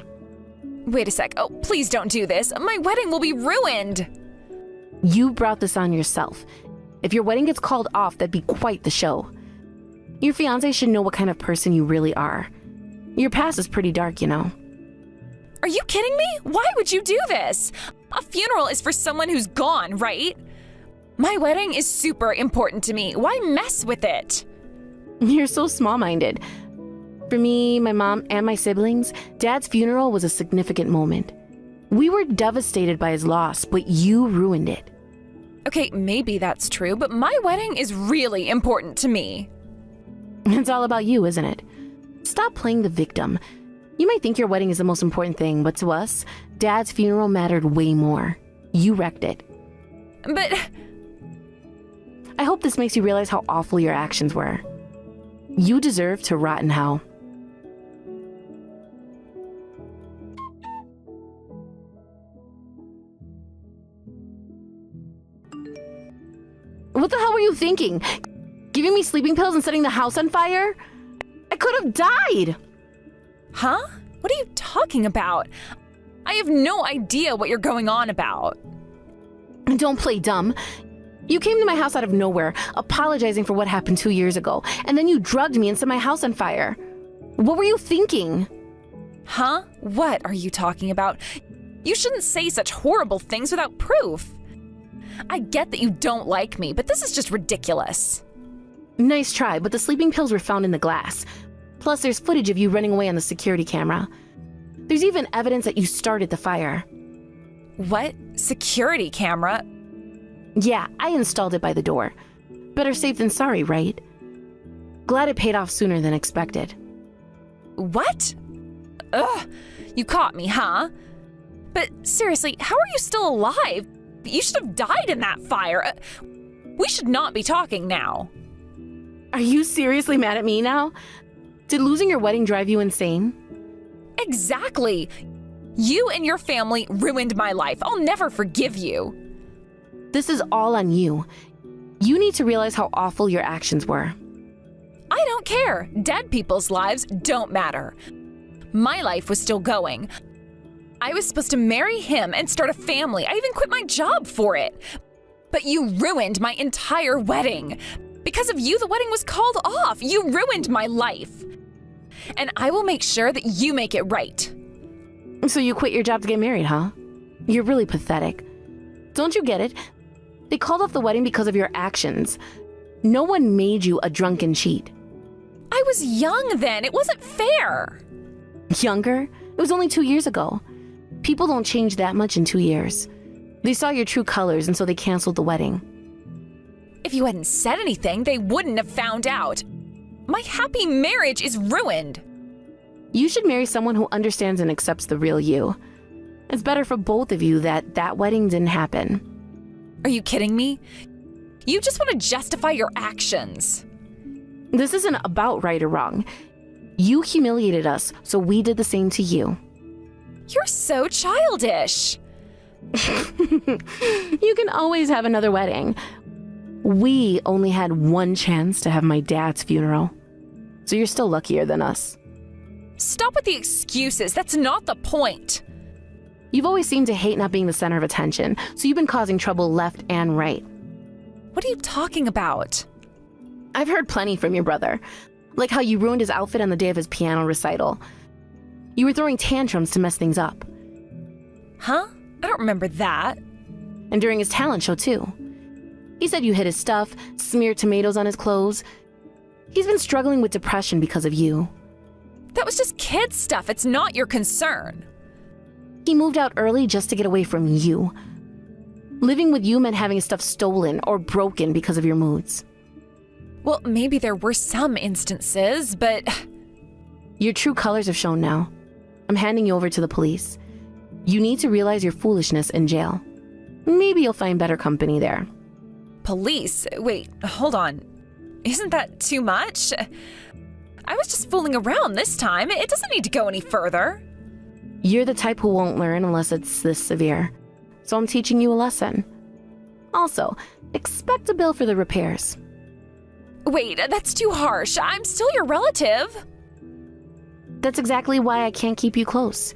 Wait a sec. Oh, please don't do this. My wedding will be ruined. You brought this on yourself. If your wedding gets called off, that'd be quite the show. Your fiancé should know what kind of person you really are. Your past is pretty dark, you know. Are you kidding me? Why would you do this? A funeral is for someone who's gone, right? My wedding is super important to me. Why mess with it? You're so small-minded. For me, my mom, and my siblings, Dad's funeral was a significant moment. We were devastated by his loss, but you ruined it. Okay, maybe that's true, but my wedding is really important to me. It's all about you, isn't it? Stop playing the victim. You might think your wedding is the most important thing, but to us, Dad's funeral mattered way more. You wrecked it. But I hope this makes you realize how awful your actions were. You deserve to rot in hell. What the hell were you thinking? Giving me sleeping pills and setting the house on fire? I could have died! Huh? What are you talking about? I have no idea what you're going on about. Don't play dumb. You came to my house out of nowhere, apologizing for what happened 2 years ago, and then you drugged me and set my house on fire. What were you thinking? Huh? What are you talking about? You shouldn't say such horrible things without proof. I get that you don't like me, but this is just ridiculous. Nice try, but the sleeping pills were found in the glass. Plus, there's footage of you running away on the security camera. There's even evidence that you started the fire. What? Security camera? Yeah, I installed it by the door. Better safe than sorry, right? Glad it paid off sooner than expected. What? Ugh, you caught me, huh? But seriously, how are you still alive? You should have died in that fire. We should not be talking now. Are you seriously mad at me now? Did losing your wedding drive you insane? Exactly. You and your family ruined my life. I'll never forgive you. This is all on you. You need to realize how awful your actions were. I don't care. Dead people's lives don't matter. My life was still going. I was supposed to marry him and start a family. I even quit my job for it. But you ruined my entire wedding. Because of you, the wedding was called off. You ruined my life. And I will make sure that you make it right. So you quit your job to get married, huh? You're really pathetic. Don't you get it? They called off the wedding because of your actions. No one made you a drunken cheat. I was young then. It wasn't fair. Younger? It was only 2 years ago. People don't change that much in 2 years. They saw your true colors, and so they canceled the wedding. If you hadn't said anything, they wouldn't have found out. My happy marriage is ruined. You should marry someone who understands and accepts the real you. It's better for both of you that that wedding didn't happen. Are you kidding me? You just want to justify your actions. This isn't about right or wrong. You humiliated us, so we did the same to you. You're so childish. You can always have another wedding. We only had one chance to have my dad's funeral. So you're still luckier than us. Stop with the excuses. That's not the point. You've always seemed to hate not being the center of attention, so you've been causing trouble left and right. What are you talking about? I've heard plenty from your brother. Like how you ruined his outfit on the day of his piano recital. You were throwing tantrums to mess things up. Huh? I don't remember that. And during his talent show, too. He said you hid his stuff, smeared tomatoes on his clothes. He's been struggling with depression because of you. That was just kid stuff. It's not your concern. He moved out early just to get away from you. Living with you meant having his stuff stolen or broken because of your moods. Well, maybe there were some instances, but... Your true colors have shown now. I'm handing you over to the police. You need to realize your foolishness in jail. Maybe you'll find better company there. Police? Wait, hold on. Isn't that too much? I was just fooling around this time. It doesn't need to go any further. You're the type who won't learn unless it's this severe. So I'm teaching you a lesson. Also, expect a bill for the repairs. Wait, that's too harsh. I'm still your relative. That's exactly why I can't keep you close.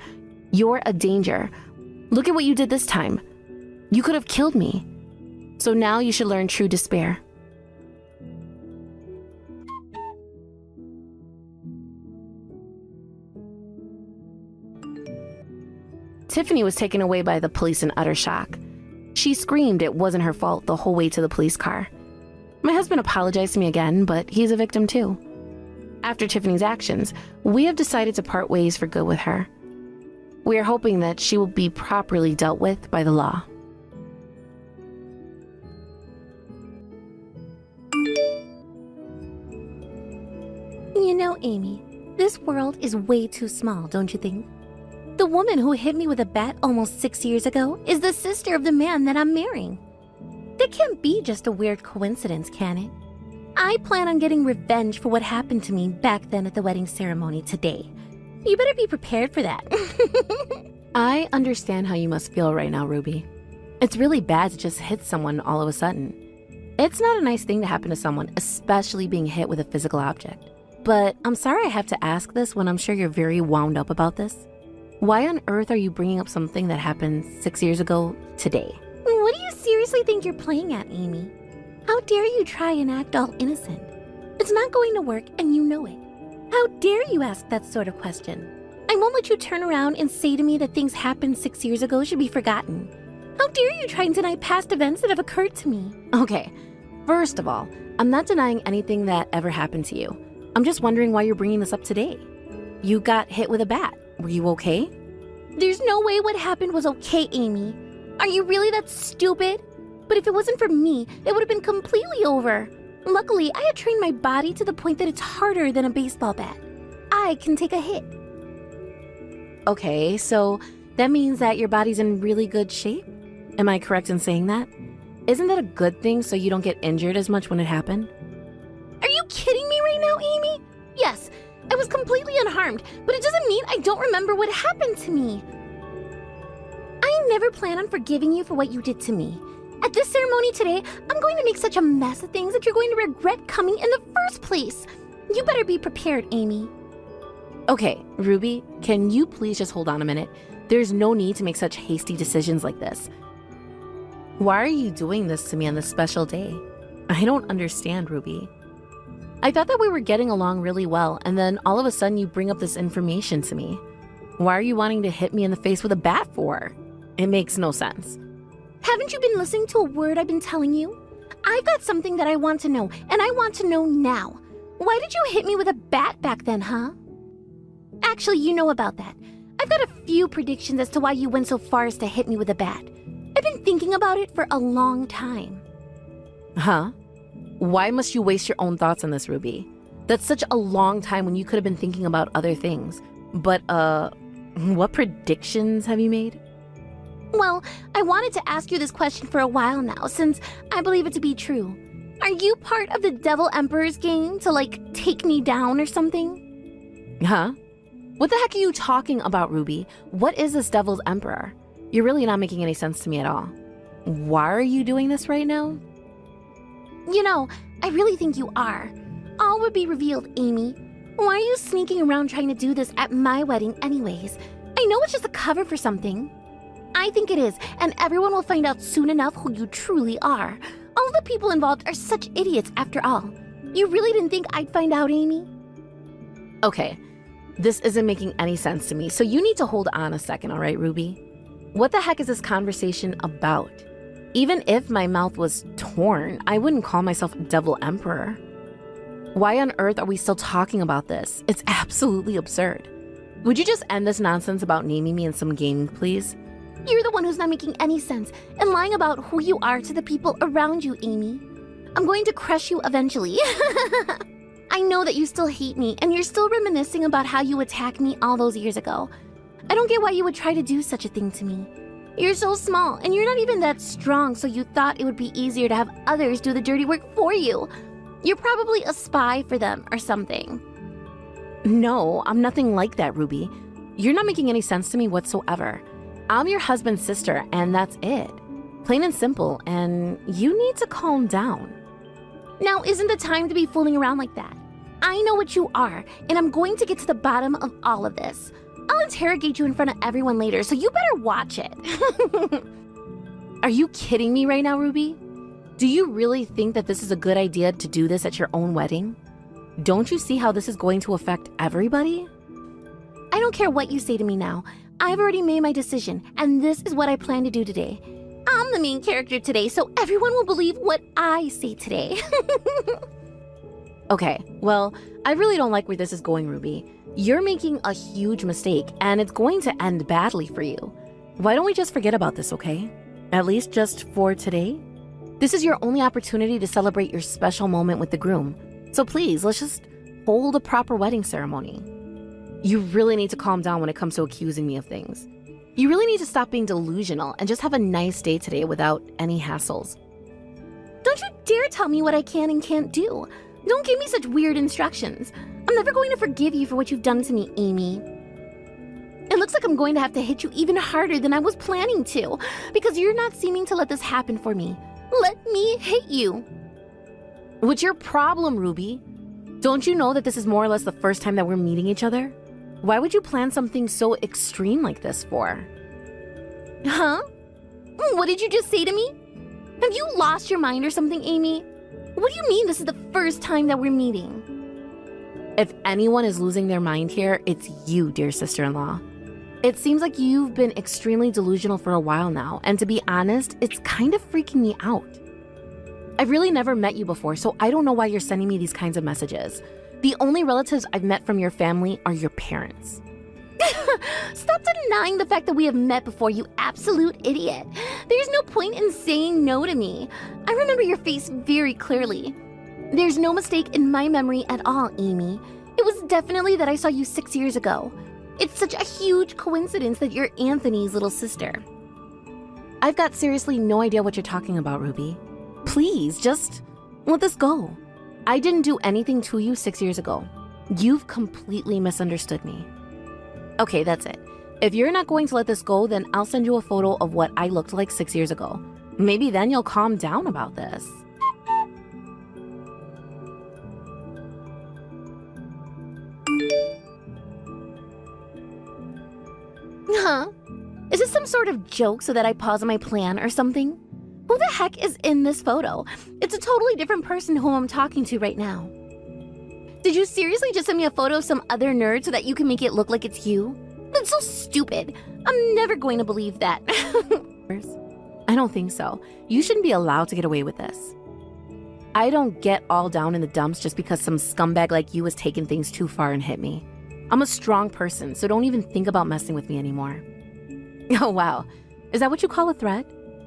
You're a danger. Look at what you did this time. You could have killed me. So now you should learn true despair. Tiffany was taken away by the police in utter shock. She screamed it wasn't her fault the whole way to the police car. My husband apologized to me again, but he's a victim too. After Tiffany's actions, we have decided to part ways for good with her. We are hoping that she will be properly dealt with by the law. You know, Amy, this world is way too small, don't you think? The woman who hit me with a bat almost 6 years ago is the sister of the man that I'm marrying. That can't be just a weird coincidence, can it? I plan on getting revenge for what happened to me back then at the wedding ceremony today. You better be prepared for that. I understand how you must feel right now, Ruby. It's really bad to just hit someone all of a sudden. It's not a nice thing to happen to someone, especially being hit with a physical object. But I'm sorry I have to ask this when I'm sure you're very wound up about this. Why on earth are you bringing up something that happened 6 years ago today? What do you seriously think you're playing at, Amy? How dare you try and act all innocent? It's not going to work, and you know it. How dare you ask that sort of question? I won't let you turn around and say to me that things happened 6 years ago should be forgotten. How dare you try and deny past events that have occurred to me? Okay, first of all, I'm not denying anything that ever happened to you. I'm just wondering why you're bringing this up today. You got hit with a bat. Were you okay? There's no way what happened was okay, Amy. Are you really that stupid? But if it wasn't for me, it would have been completely over. Luckily, I had trained my body to the point that it's harder than a baseball bat. I can take a hit. Okay, so that means that your body's in really good shape? Am I correct in saying that? Isn't that a good thing so you don't get injured as much when it happened? Are you kidding me right now, Amy? Yes, I was completely unharmed, but it doesn't mean I don't remember what happened to me. I never plan on forgiving you for what you did to me. At this ceremony today, I'm going to make such a mess of things that you're going to regret coming in the first place. You better be prepared, Amy. Okay, Ruby, can you please just hold on a minute? There's no need to make such hasty decisions like this. Why are you doing this to me on this special day? I don't understand, Ruby. I thought that we were getting along really well, and then all of a sudden you bring up this information to me. Why are you wanting to hit me in the face with a bat for? It makes no sense. Haven't you been listening to a word I've been telling you? I've got something that I want to know, and I want to know now. Why did you hit me with a bat back then, huh? Actually, you know about that. I've got a few predictions as to why you went so far as to hit me with a bat. I've been thinking about it for a long time. Huh? Why must you waste your own thoughts on this, Ruby? That's such a long time when you could have been thinking about other things. But, what predictions have you made? Well, I wanted to ask you this question for a while now, since I believe it to be true. Are you part of the Devil Emperor's gang to, take me down or something? Huh? What the heck are you talking about, Ruby? What is this Devil's Emperor? You're really not making any sense to me at all. Why are you doing this right now? You know, I really think you are. All would be revealed, Amy. Why are you sneaking around trying to do this at my wedding anyways? I know it's just a cover for something. I think it is, and everyone will find out soon enough who you truly are. All the people involved are such idiots after all. You really didn't think I'd find out, Amy? Okay, this isn't making any sense to me, so you need to hold on a second, all right, Ruby? What the heck is this conversation about? Even if my mouth was torn, I wouldn't call myself Devil Emperor. Why on earth are we still talking about this? It's absolutely absurd. Would you just end this nonsense about naming me in some game, please? You're the one who's not making any sense and lying about who you are to the people around you, Amy. I'm going to crush you eventually. I know that you still hate me and you're still reminiscing about how you attacked me all those years ago. I don't get why you would try to do such a thing to me. You're so small and you're not even that strong, so you thought it would be easier to have others do the dirty work for you. You're probably a spy for them or something. No, I'm nothing like that, Ruby. You're not making any sense to me whatsoever. I'm your husband's sister, and that's it. Plain and simple, and you need to calm down. Now isn't the time to be fooling around like that. I know what you are, and I'm going to get to the bottom of all of this. I'll interrogate you in front of everyone later, so you better watch it. Are you kidding me right now, Ruby? Do you really think that this is a good idea to do this at your own wedding? Don't you see how this is going to affect everybody? I don't care what you say to me now. I've already made my decision, and this is what I plan to do today. I'm the main character today, so everyone will believe what I say today. Okay, well, I really don't like where this is going, Ruby. You're making a huge mistake, and it's going to end badly for you. Why don't we just forget about this, okay? At least just for today? This is your only opportunity to celebrate your special moment with the groom. So please, let's just hold a proper wedding ceremony. You really need to calm down when it comes to accusing me of things. You really need to stop being delusional and just have a nice day today without any hassles. Don't you dare tell me what I can and can't do. Don't give me such weird instructions. I'm never going to forgive you for what you've done to me, Amy. It looks like I'm going to have to hit you even harder than I was planning to, because you're not seeming to let this happen for me. Let me hit you. What's your problem, Ruby? Don't you know that this is more or less the first time that we're meeting each other? Why would you plan something so extreme like this for? Huh? What did you just say to me? Have you lost your mind or something, Amy? What do you mean this is the first time that we're meeting? If anyone is losing their mind here, it's you, dear sister-in-law. It seems like you've been extremely delusional for a while now, and to be honest, it's kind of freaking me out. I've really never met you before, so I don't know why you're sending me these kinds of messages. The only relatives I've met from your family are your parents. Stop denying the fact that we have met before, you absolute idiot. There's no point in saying no to me. I remember your face very clearly. There's no mistake in my memory at all, Amy. It was definitely that I saw you 6 years ago. It's such a huge coincidence that you're Anthony's little sister. I've got seriously no idea what you're talking about, Ruby. Please, just let this go. I didn't do anything to you 6 years ago. You've completely misunderstood me. Okay, that's it. If you're not going to let this go, then I'll send you a photo of what I looked like 6 years ago. Maybe then you'll calm down about this. Huh? Is this some sort of joke so that I pause on my plan or something? Who the heck is in this photo? It's a totally different person who I'm talking to right now. Did you seriously just send me a photo of some other nerd so that you can make it look like it's you? That's so stupid. I'm never going to believe that. I don't think so. You shouldn't be allowed to get away with this. I don't get all down in the dumps just because some scumbag like you has taken things too far and hit me. I'm a strong person, so don't even think about messing with me anymore. Oh, wow. Is that what you call a threat?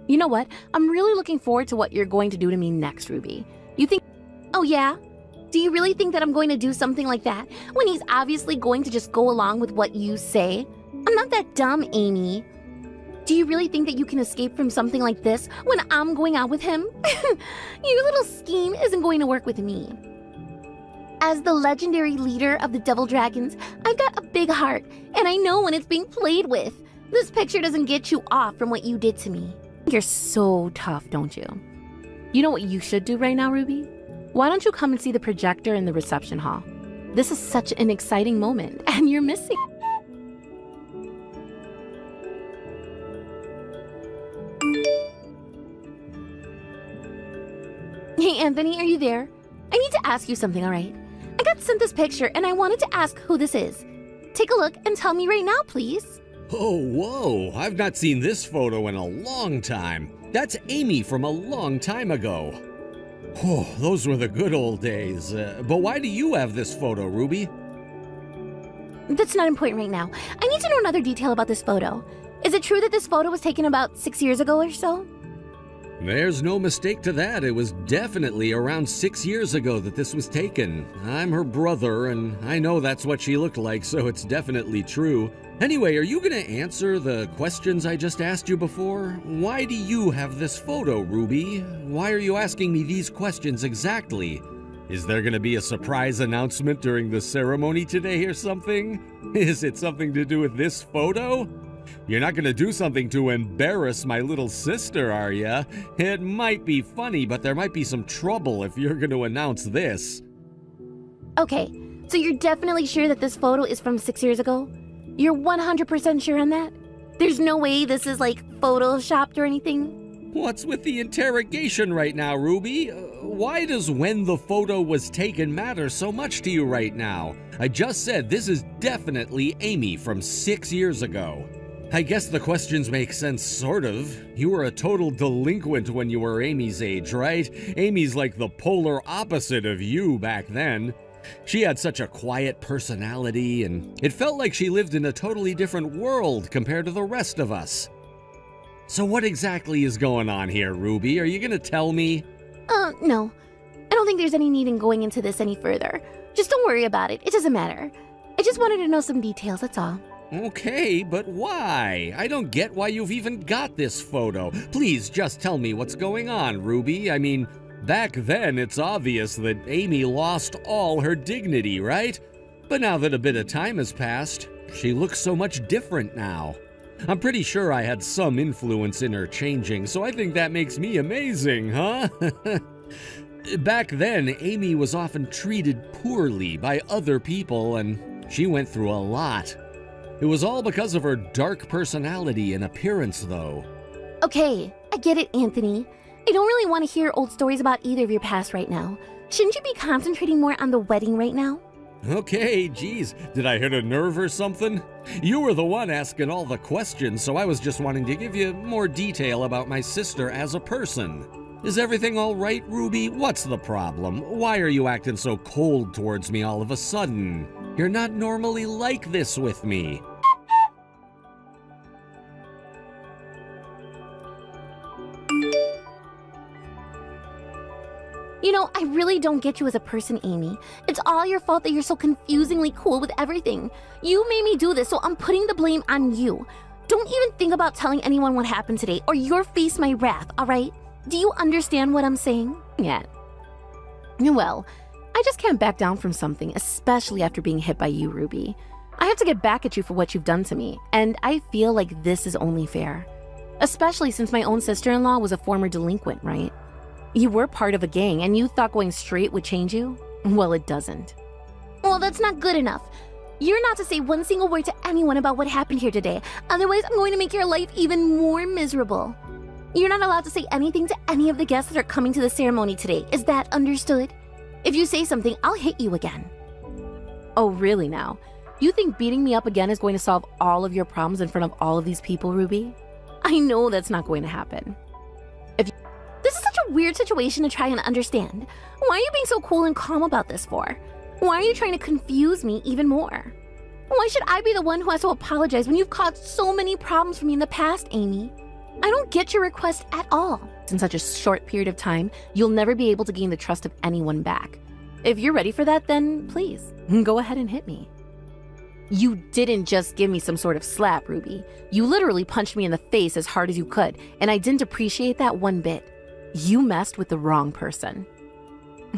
You know what? I'm really looking forward to what you're going to do to me next, Ruby. You think... Oh, yeah? Do you really think that I'm going to do something like that when he's obviously going to just go along with what you say? I'm not that dumb, Amy. Do you really think that you can escape from something like this when I'm going out with him? Your little scheme isn't going to work with me. As the legendary leader of the Devil Dragons, I've got a big heart, and I know when it's being played with. This picture doesn't get you off from what you did to me. You're so tough, don't you? You know what you should do right now, Ruby? Why don't you come and see the projector in the reception hall? This is such an exciting moment, and you're missing. Hey, Anthony, are you there? I need to ask you something, all right? I got sent this picture, and I wanted to ask who this is. Take a look and tell me right now, please. Oh, whoa, I've not seen this photo in a long time. That's Amy from a long time ago. Oh, those were the good old days. But why do you have this photo, Ruby? That's not important right now. I need to know another detail about this photo. Is it true that this photo was taken about 6 years ago or so? There's no mistake to that. It was definitely around 6 years ago that this was taken. I'm her brother, and I know that's what she looked like, so it's definitely true. Anyway, are you going to answer the questions I just asked you before? Why do you have this photo, Ruby? Why are you asking me these questions exactly? Is there going to be a surprise announcement during the ceremony today or something? Is it something to do with this photo? You're not going to do something to embarrass my little sister, are ya? It might be funny, but there might be some trouble if you're going to announce this. Okay, so you're definitely sure that this photo is from 6 years ago? You're 100% sure on that? There's no way this is like photoshopped or anything? What's with the interrogation right now, Ruby? Why does when the photo was taken matter so much to you right now? I just said this is definitely Amy from 6 years ago. I guess the questions make sense, sort of. You were a total delinquent when you were Amy's age, right? Amy's like the polar opposite of you back then. She had such a quiet personality, and it felt like she lived in a totally different world compared to the rest of us. So what exactly is going on here, Ruby? Are you gonna tell me? No. I don't think there's any need in going into this any further. Just don't worry about it. It doesn't matter. I just wanted to know some details, that's all. Okay, but why? I don't get why you've even got this photo. Please just tell me what's going on, Ruby. I mean, back then it's obvious that Amy lost all her dignity, right? But now that a bit of time has passed, she looks so much different now. I'm pretty sure I had some influence in her changing, so I think that makes me amazing, huh? Back then, Amy was often treated poorly by other people, and she went through a lot. It was all because of her dark personality and appearance, though. Okay, I get it, Anthony. I don't really want to hear old stories about either of your past right now. Shouldn't you be concentrating more on the wedding right now? Okay, geez, did I hit a nerve or something? You were the one asking all the questions, so I was just wanting to give you more detail about my sister as a person. Is everything all right, Ruby? What's the problem? Why are you acting so cold towards me all of a sudden? You're not normally like this with me. You know, I really don't get you as a person, Amy. It's all your fault that you're so confusingly cool with everything. You made me do this, so I'm putting the blame on you. Don't even think about telling anyone what happened today, or you'll face my wrath, alright? Do you understand what I'm saying? Yeah. Well, I just can't back down from something, especially after being hit by you, Ruby. I have to get back at you for what you've done to me, and I feel like this is only fair. Especially since my own sister-in-law was a former delinquent, right? You were part of a gang, and you thought going straight would change you? Well, it doesn't. Well, that's not good enough. You're not to say one single word to anyone about what happened here today. Otherwise, I'm going to make your life even more miserable. You're not allowed to say anything to any of the guests that are coming to the ceremony today. Is that understood? If you say something, I'll hit you again. Oh, really now? You think beating me up again is going to solve all of your problems in front of all of these people, Ruby? I know that's not going to happen. This is such a weird situation to try and understand. Why are you being so cool and calm about this for? Why are you trying to confuse me even more? Why should I be the one who has to apologize when you've caused so many problems for me in the past, Amy? I don't get your request at all. In such a short period of time, you'll never be able to gain the trust of anyone back. If you're ready for that, then please, go ahead and hit me. You didn't just give me some sort of slap, Ruby. You literally punched me in the face as hard as you could, and I didn't appreciate that one bit. You messed with the wrong person.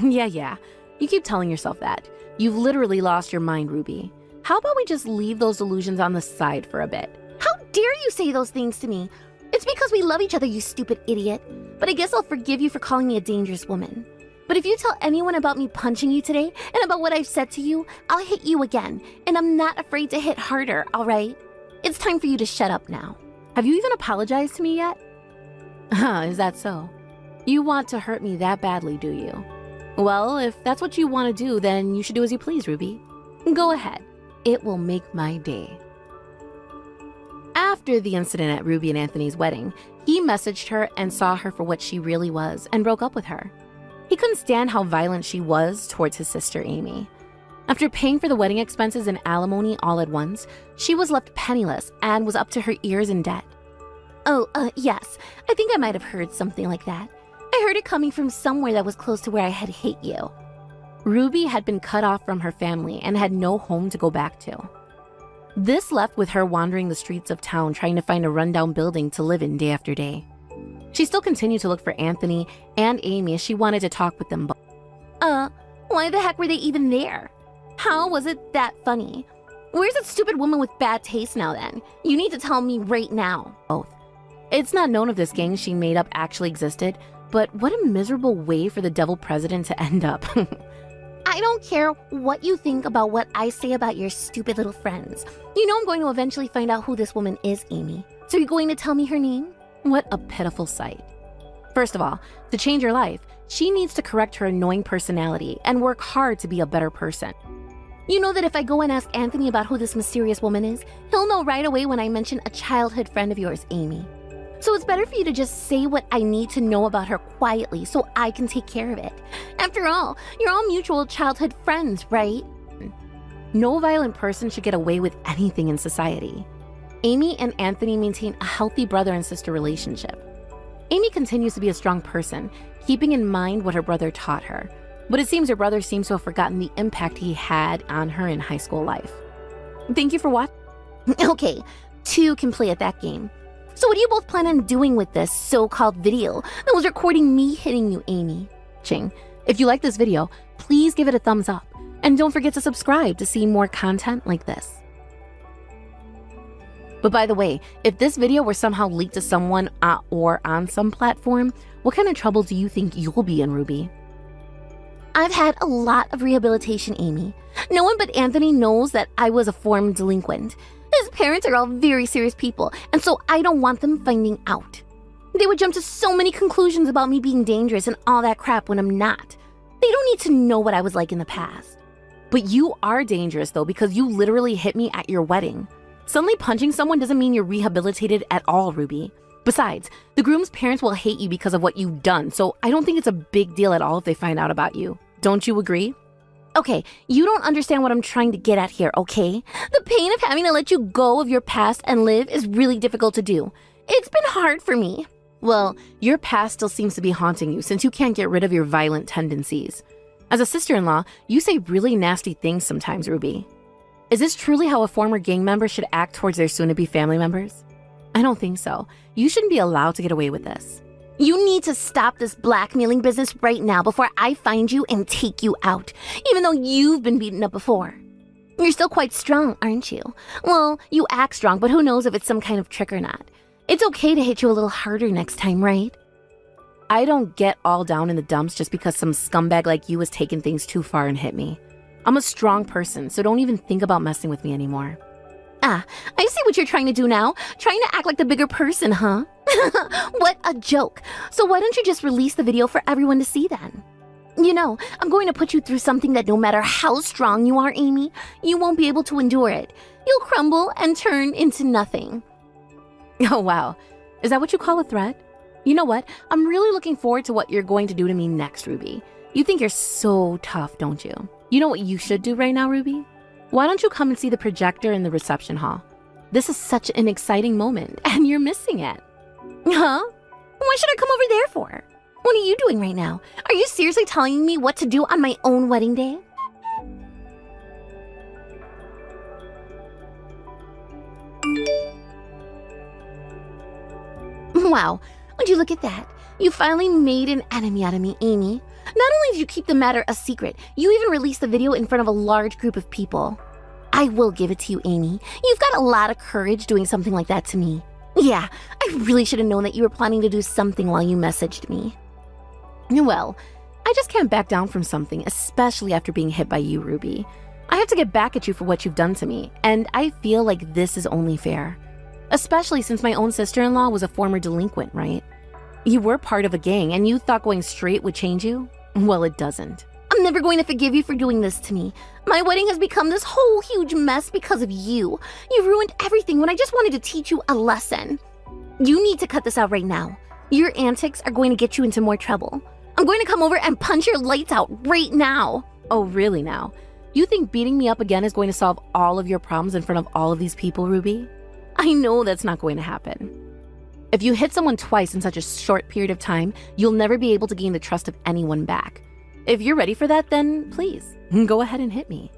Yeah, you keep telling yourself that. You've literally lost your mind, Ruby. How about we just leave those delusions on the side for a bit? How dare you say those things to me? It's because we love each other, you stupid idiot. But I guess I'll forgive you for calling me a dangerous woman. But if you tell anyone about me punching you today and about what I've said to you, I'll hit you again. And I'm not afraid to hit harder, alright? It's time for you to shut up now. Have you even apologized to me yet? Is that so? You want to hurt me that badly, do you? Well, if that's what you want to do, then you should do as you please, Ruby. Go ahead. It will make my day. After the incident at Ruby and Anthony's wedding, he messaged her and saw her for what she really was and broke up with her. He couldn't stand how violent she was towards his sister, Amy. After paying for the wedding expenses and alimony all at once, she was left penniless and was up to her ears in debt. Oh, yes. I think I might have heard something like that. I heard it coming from somewhere that was close to where I had hit you. Ruby had been cut off from her family and had no home to go back to. This left with her wandering the streets of town trying to find a rundown building to live in day after day. She still continued to look for Anthony and Amy as she wanted to talk with them both. Why the heck were they even there? How was it that funny? Where's that stupid woman with bad taste now then? You need to tell me right now. Both. It's not known if this gang she made up actually existed, but what a miserable way for the devil president to end up. I don't care what you think about what I say about your stupid little friends. You know I'm going to eventually find out who this woman is, Amy. So you're going to tell me her name? What a pitiful sight. First of all, to change her life, she needs to correct her annoying personality and work hard to be a better person. You know that if I go and ask Anthony about who this mysterious woman is, he'll know right away when I mention a childhood friend of yours, Amy. So it's better for you to just say what I need to know about her quietly so I can take care of it. After all, you're all mutual childhood friends, right? No violent person should get away with anything in society. Amy and Anthony maintain a healthy brother and sister relationship. Amy continues to be a strong person, keeping in mind what her brother taught her. But it seems her brother seems to have forgotten the impact he had on her in high school life. Thank you for watching. Okay, two can play at that game. So what do you both plan on doing with this so-called video that was recording me hitting you, Amy? If you like this video, please give it a thumbs up. And don't forget to subscribe to see more content like this. But by the way, if this video were somehow leaked to someone or on some platform, what kind of trouble do you think you'll be in, Ruby? I've had a lot of rehabilitation, Amy. No one but Anthony knows that I was a former delinquent. His parents are all very serious people, and so I don't want them finding out. They would jump to so many conclusions about me being dangerous and all that crap when I'm not. They don't need to know what I was like in the past. But you are dangerous, though, because you literally hit me at your wedding. Suddenly punching someone doesn't mean you're rehabilitated at all, Ruby. Besides, the groom's parents will hate you because of what you've done, so I don't think it's a big deal at all if they find out about you. Don't you agree? Okay, you don't understand what I'm trying to get at here, okay? The pain of having to let you go of your past and live is really difficult to do. It's been hard for me. Well, your past still seems to be haunting you since you can't get rid of your violent tendencies. As a sister-in-law, you say really nasty things sometimes, Ruby. Is this truly how a former gang member should act towards their soon-to-be family members? I don't think so. You shouldn't be allowed to get away with this. You need to stop this blackmailing business right now before I find you and take you out, even though you've been beaten up before. You're still quite strong, aren't you? Well, you act strong, but who knows if it's some kind of trick or not. It's okay to hit you a little harder next time, right? I don't get all down in the dumps just because some scumbag like you has taken things too far and hit me. I'm a strong person, so don't even think about messing with me anymore. Ah, I see what you're trying to do now. Trying to act like the bigger person, huh? What a joke. So why don't you just release the video for everyone to see then? You know, I'm going to put you through something that no matter how strong you are, Amy, you won't be able to endure it. You'll crumble and turn into nothing. Oh, wow. Is that what you call a threat? You know what? I'm really looking forward to what you're going to do to me next, Ruby. You think you're so tough, don't you? You know what you should do right now, Ruby? Why don't you come and see the projector in the reception hall? This is such an exciting moment, and you're missing it. Huh? What should I come over there for? What are you doing right now? Are you seriously telling me what to do on my own wedding day? Wow, would you look at that? You finally made an enemy out of me, Amy. Not only did you keep the matter a secret, you even released the video in front of a large group of people. I will give it to you, Amy. You've got a lot of courage doing something like that to me. Yeah, I really should have known that you were planning to do something while you messaged me. Well, I just can't back down from something, especially after being hit by you, Ruby. I have to get back at you for what you've done to me, and I feel like this is only fair. Especially since my own sister-in-law was a former delinquent, right? You were part of a gang, and you thought going straight would change you? Well, it doesn't. I'm never going to forgive you for doing this to me. My wedding has become this whole huge mess because of you. You've ruined everything when I just wanted to teach you a lesson. You need to cut this out right now. Your antics are going to get you into more trouble. I'm going to come over and punch your lights out right now. Oh, really now? You think beating me up again is going to solve all of your problems in front of all of these people, Ruby? I know that's not going to happen. If you hit someone twice in such a short period of time, you'll never be able to gain the trust of anyone back. If you're ready for that, then please, go ahead and hit me.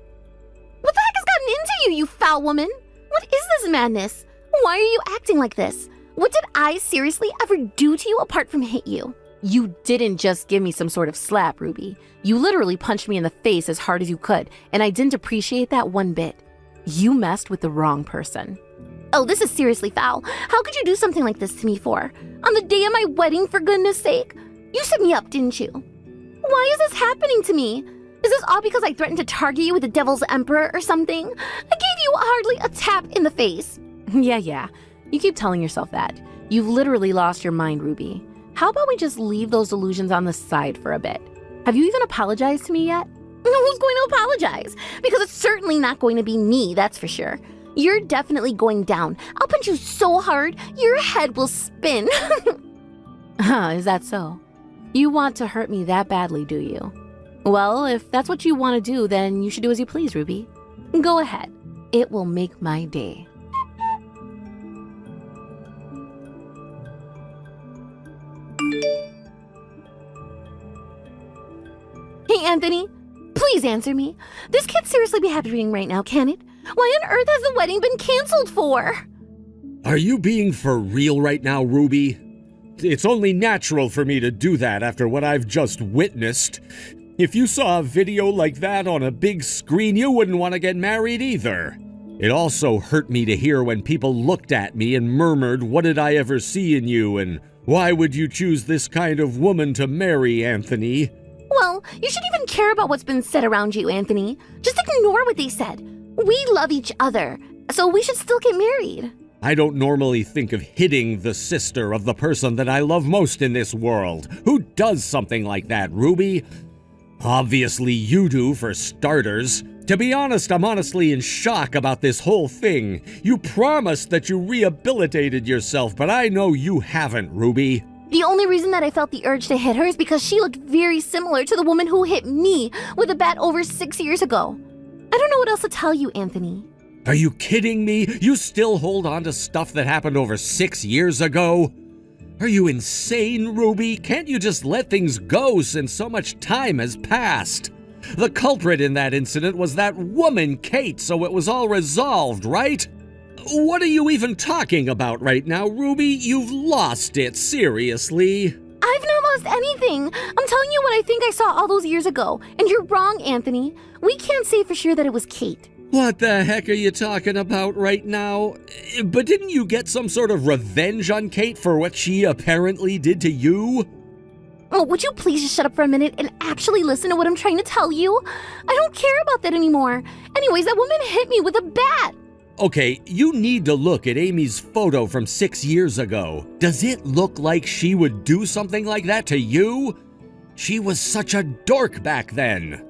What the heck has gotten into you, you foul woman? What is this madness? Why are you acting like this? What did I seriously ever do to you apart from hit you? You didn't just give me some sort of slap, Ruby. You literally punched me in the face as hard as you could, and I didn't appreciate that one bit. You messed with the wrong person. Oh, this is seriously foul. How could you do something like this to me for? On the day of my wedding, for goodness sake? You set me up, didn't you? Why is this happening to me? Is this all because I threatened to target you with the Devil's Emperor or something? I gave you hardly a tap in the face. Yeah. You keep telling yourself that. You've literally lost your mind, Ruby. How about we just leave those illusions on the side for a bit? Have you even apologized to me yet? Who's going to apologize? Because it's certainly not going to be me, that's for sure. You're definitely going down. I'll punch you so hard, your head will spin. Is that so? You want to hurt me that badly, do you? Well, if that's what you want to do, then you should do as you please, Ruby. Go ahead. It will make my day. Hey, Anthony, please answer me. This can't seriously be happening right now, can it? Why on earth has the wedding been canceled for? Are you being for real right now, Ruby? It's only natural for me to do that after what I've just witnessed. If you saw a video like that on a big screen, you wouldn't want to get married either. It also hurt me to hear when people looked at me and murmured, "What did I ever see in you?" and "Why would you choose this kind of woman to marry, Anthony?" Well, you shouldn't even care about what's been said around you, Anthony. Just ignore what they said. We love each other, so we should still get married. I don't normally think of hitting the sister of the person that I love most in this world. Who does something like that, Ruby? Obviously you do, for starters. To be honest, I'm honestly in shock about this whole thing. You promised that you rehabilitated yourself, but I know you haven't, Ruby. The only reason that I felt the urge to hit her is because she looked very similar to the woman who hit me with a bat over 6 years ago. I don't know what else to tell you, Anthony. Are you kidding me? You still hold on to stuff that happened over 6 years ago? Are you insane, Ruby? Can't you just let things go since so much time has passed? The culprit in that incident was that woman, Kate, so it was all resolved, right? What are you even talking about right now, Ruby? You've lost it, seriously. I've not lost anything. I'm telling you what I think I saw all those years ago. And you're wrong, Anthony. We can't say for sure that it was Kate. What the heck are you talking about right now? But didn't you get some sort of revenge on Kate for what she apparently did to you? Oh, would you please just shut up for a minute and actually listen to what I'm trying to tell you? I don't care about that anymore. Anyways, that woman hit me with a bat. Okay, you need to look at Amy's photo from 6 years ago. Does it look like she would do something like that to you? She was such a dork back then.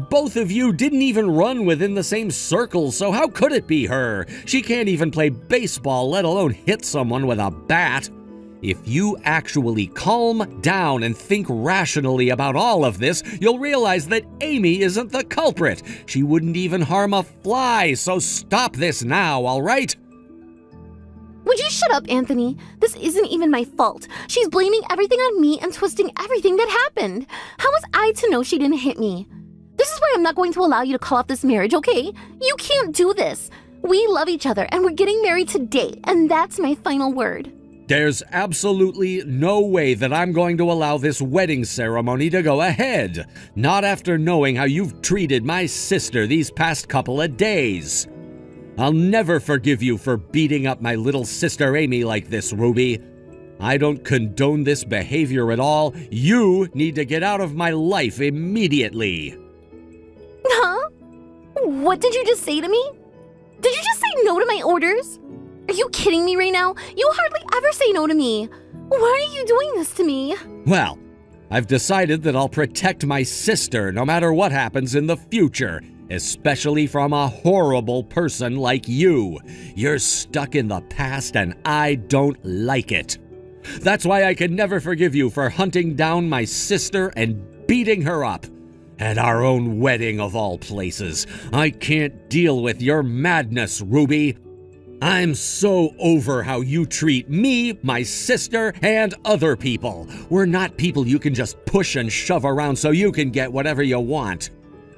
Both of you didn't even run within the same circle, so how could it be her? She can't even play baseball, let alone hit someone with a bat. If you actually calm down and think rationally about all of this, you'll realize that Amy isn't the culprit. She wouldn't even harm a fly, so stop this now, all right? Would you shut up, Anthony? This isn't even my fault. She's blaming everything on me and twisting everything that happened. How was I to know she didn't hit me? This is why I'm not going to allow you to call off this marriage, okay? You can't do this. We love each other and we're getting married today, and that's my final word. There's absolutely no way that I'm going to allow this wedding ceremony to go ahead. Not after knowing how you've treated my sister these past couple of days. I'll never forgive you for beating up my little sister Amy like this, Ruby. I don't condone this behavior at all. You need to get out of my life immediately. Huh? What did you just say to me? Did you just say no to my orders? Are you kidding me right now? You hardly ever say no to me. Why are you doing this to me? Well, I've decided that I'll protect my sister no matter what happens in the future, especially from a horrible person like you. You're stuck in the past and I don't like it. That's why I can never forgive you for hunting down my sister and beating her up. At our own wedding of all places. I can't deal with your madness, Ruby. I'm so over how you treat me, my sister, and other people. We're not people you can just push and shove around so you can get whatever you want.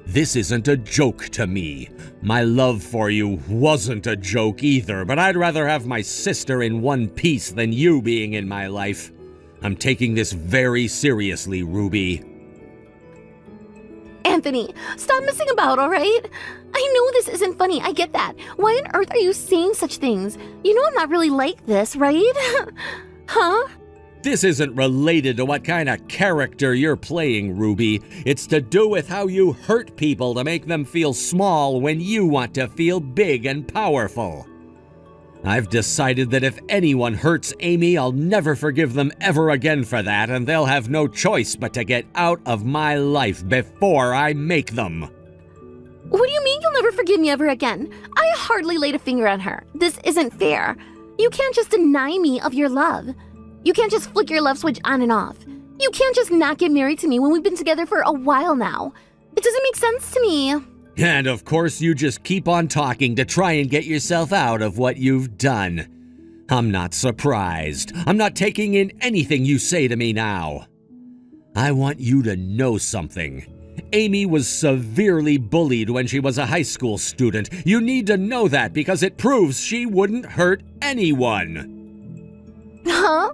This isn't a joke to me. My love for you wasn't a joke either, but I'd rather have my sister in one piece than you being in my life. I'm taking this very seriously, Ruby. Anthony, stop messing about, all right? I know this isn't funny, I get that. Why on earth are you saying such things? You know I'm not really like this, right? Huh? This isn't related to what kind of character you're playing, Ruby. It's to do with how you hurt people to make them feel small when you want to feel big and powerful. I've decided that if anyone hurts Amy, I'll never forgive them ever again for that, and they'll have no choice but to get out of my life before I make them. What do you mean you'll never forgive me ever again? I hardly laid a finger on her. This isn't fair. You can't just deny me of your love. You can't just flick your love switch on and off. You can't just not get married to me when we've been together for a while now. It doesn't make sense to me. And of course you just keep on talking to try and get yourself out of what you've done. I'm not surprised. I'm not taking in anything you say to me now. I want you to know something. Amy was severely bullied when she was a high school student. You need to know that because it proves she wouldn't hurt anyone. Huh?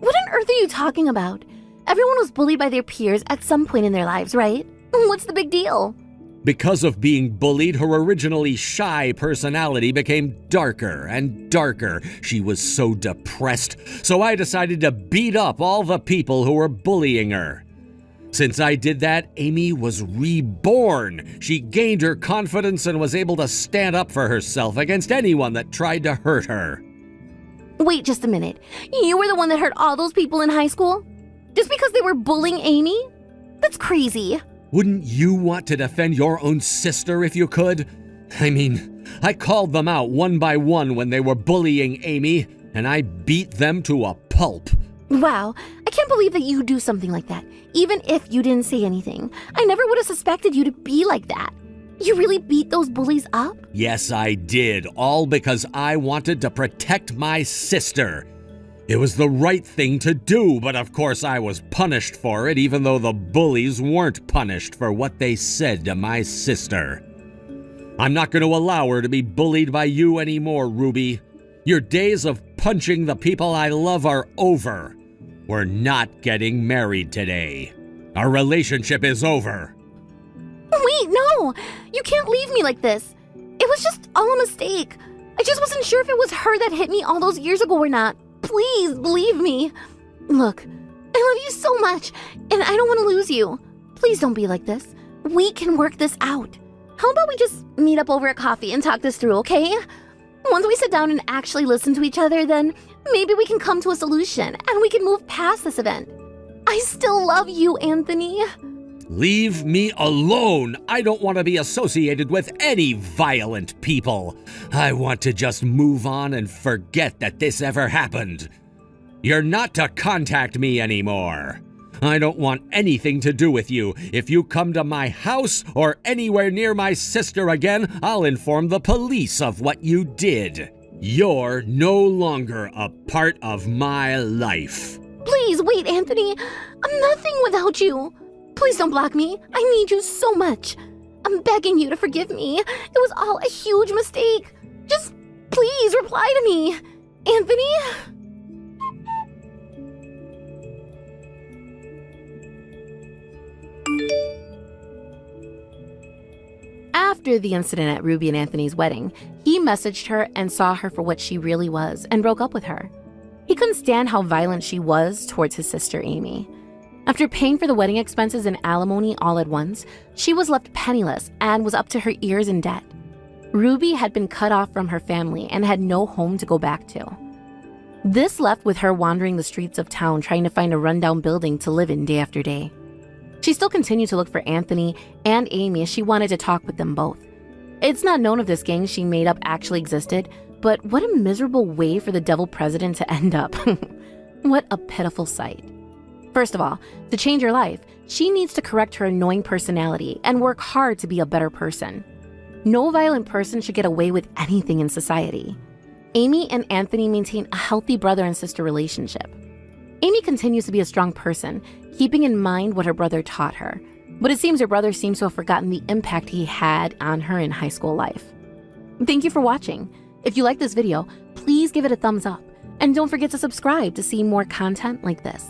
What on earth are you talking about? Everyone was bullied by their peers at some point in their lives, right? What's the big deal? Because of being bullied, her originally shy personality became darker and darker. She was so depressed, so I decided to beat up all the people who were bullying her. Since I did that, Amy was reborn. She gained her confidence and was able to stand up for herself against anyone that tried to hurt her. Wait just a minute. You were the one that hurt all those people in high school? Just because they were bullying Amy? That's crazy. Wouldn't you want to defend your own sister if you could? I mean, I called them out one by one when they were bullying Amy, and I beat them to a pulp. Wow, I can't believe that you do something like that, even if you didn't say anything. I never would have suspected you to be like that. You really beat those bullies up? Yes, I did, all because I wanted to protect my sister. It was the right thing to do, but of course I was punished for it, even though the bullies weren't punished for what they said to my sister. I'm not going to allow her to be bullied by you anymore, Ruby. Your days of punching the people I love are over. We're not getting married today. Our relationship is over. Wait, no! You can't leave me like this. It was just all a mistake. I just wasn't sure if it was her that hit me all those years ago or not. Please, believe me. Look, I love you so much, and I don't want to lose you. Please don't be like this. We can work this out. How about we just meet up over a coffee and talk this through, okay? Once we sit down and actually listen to each other, then maybe we can come to a solution and we can move past this event. I still love you, Anthony. Leave me alone. I don't want to be associated with any violent people. I want to just move on and forget that this ever happened. You're not to contact me anymore. I don't want anything to do with you. If you come to my house or anywhere near my sister again, I'll inform the police of what you did. You're no longer a part of my life. Please wait, Anthony. I'm nothing without you. Please don't block me. I need you so much. I'm begging you to forgive me. It was all a huge mistake. Just please reply to me. Anthony? After the incident at Ruby and Anthony's wedding, he messaged her and saw her for what she really was and broke up with her. He couldn't stand how violent she was towards his sister Amy. After paying for the wedding expenses and alimony all at once, she was left penniless and was up to her ears in debt. Ruby had been cut off from her family and had no home to go back to. This left with her wandering the streets of town trying to find a rundown building to live in day after day. She still continued to look for Anthony and Amy as she wanted to talk with them both. It's not known if this gang she made up actually existed, but what a miserable way for the devil president to end up. What a pitiful sight. First of all, to change her life, she needs to correct her annoying personality and work hard to be a better person. No violent person should get away with anything in society. Amy and Anthony maintain a healthy brother and sister relationship. Amy continues to be a strong person, keeping in mind what her brother taught her, but it seems her brother seems to have forgotten the impact he had on her in high school life. Thank you for watching. If you like this video, please give it a thumbs up, and don't forget to subscribe to see more content like this.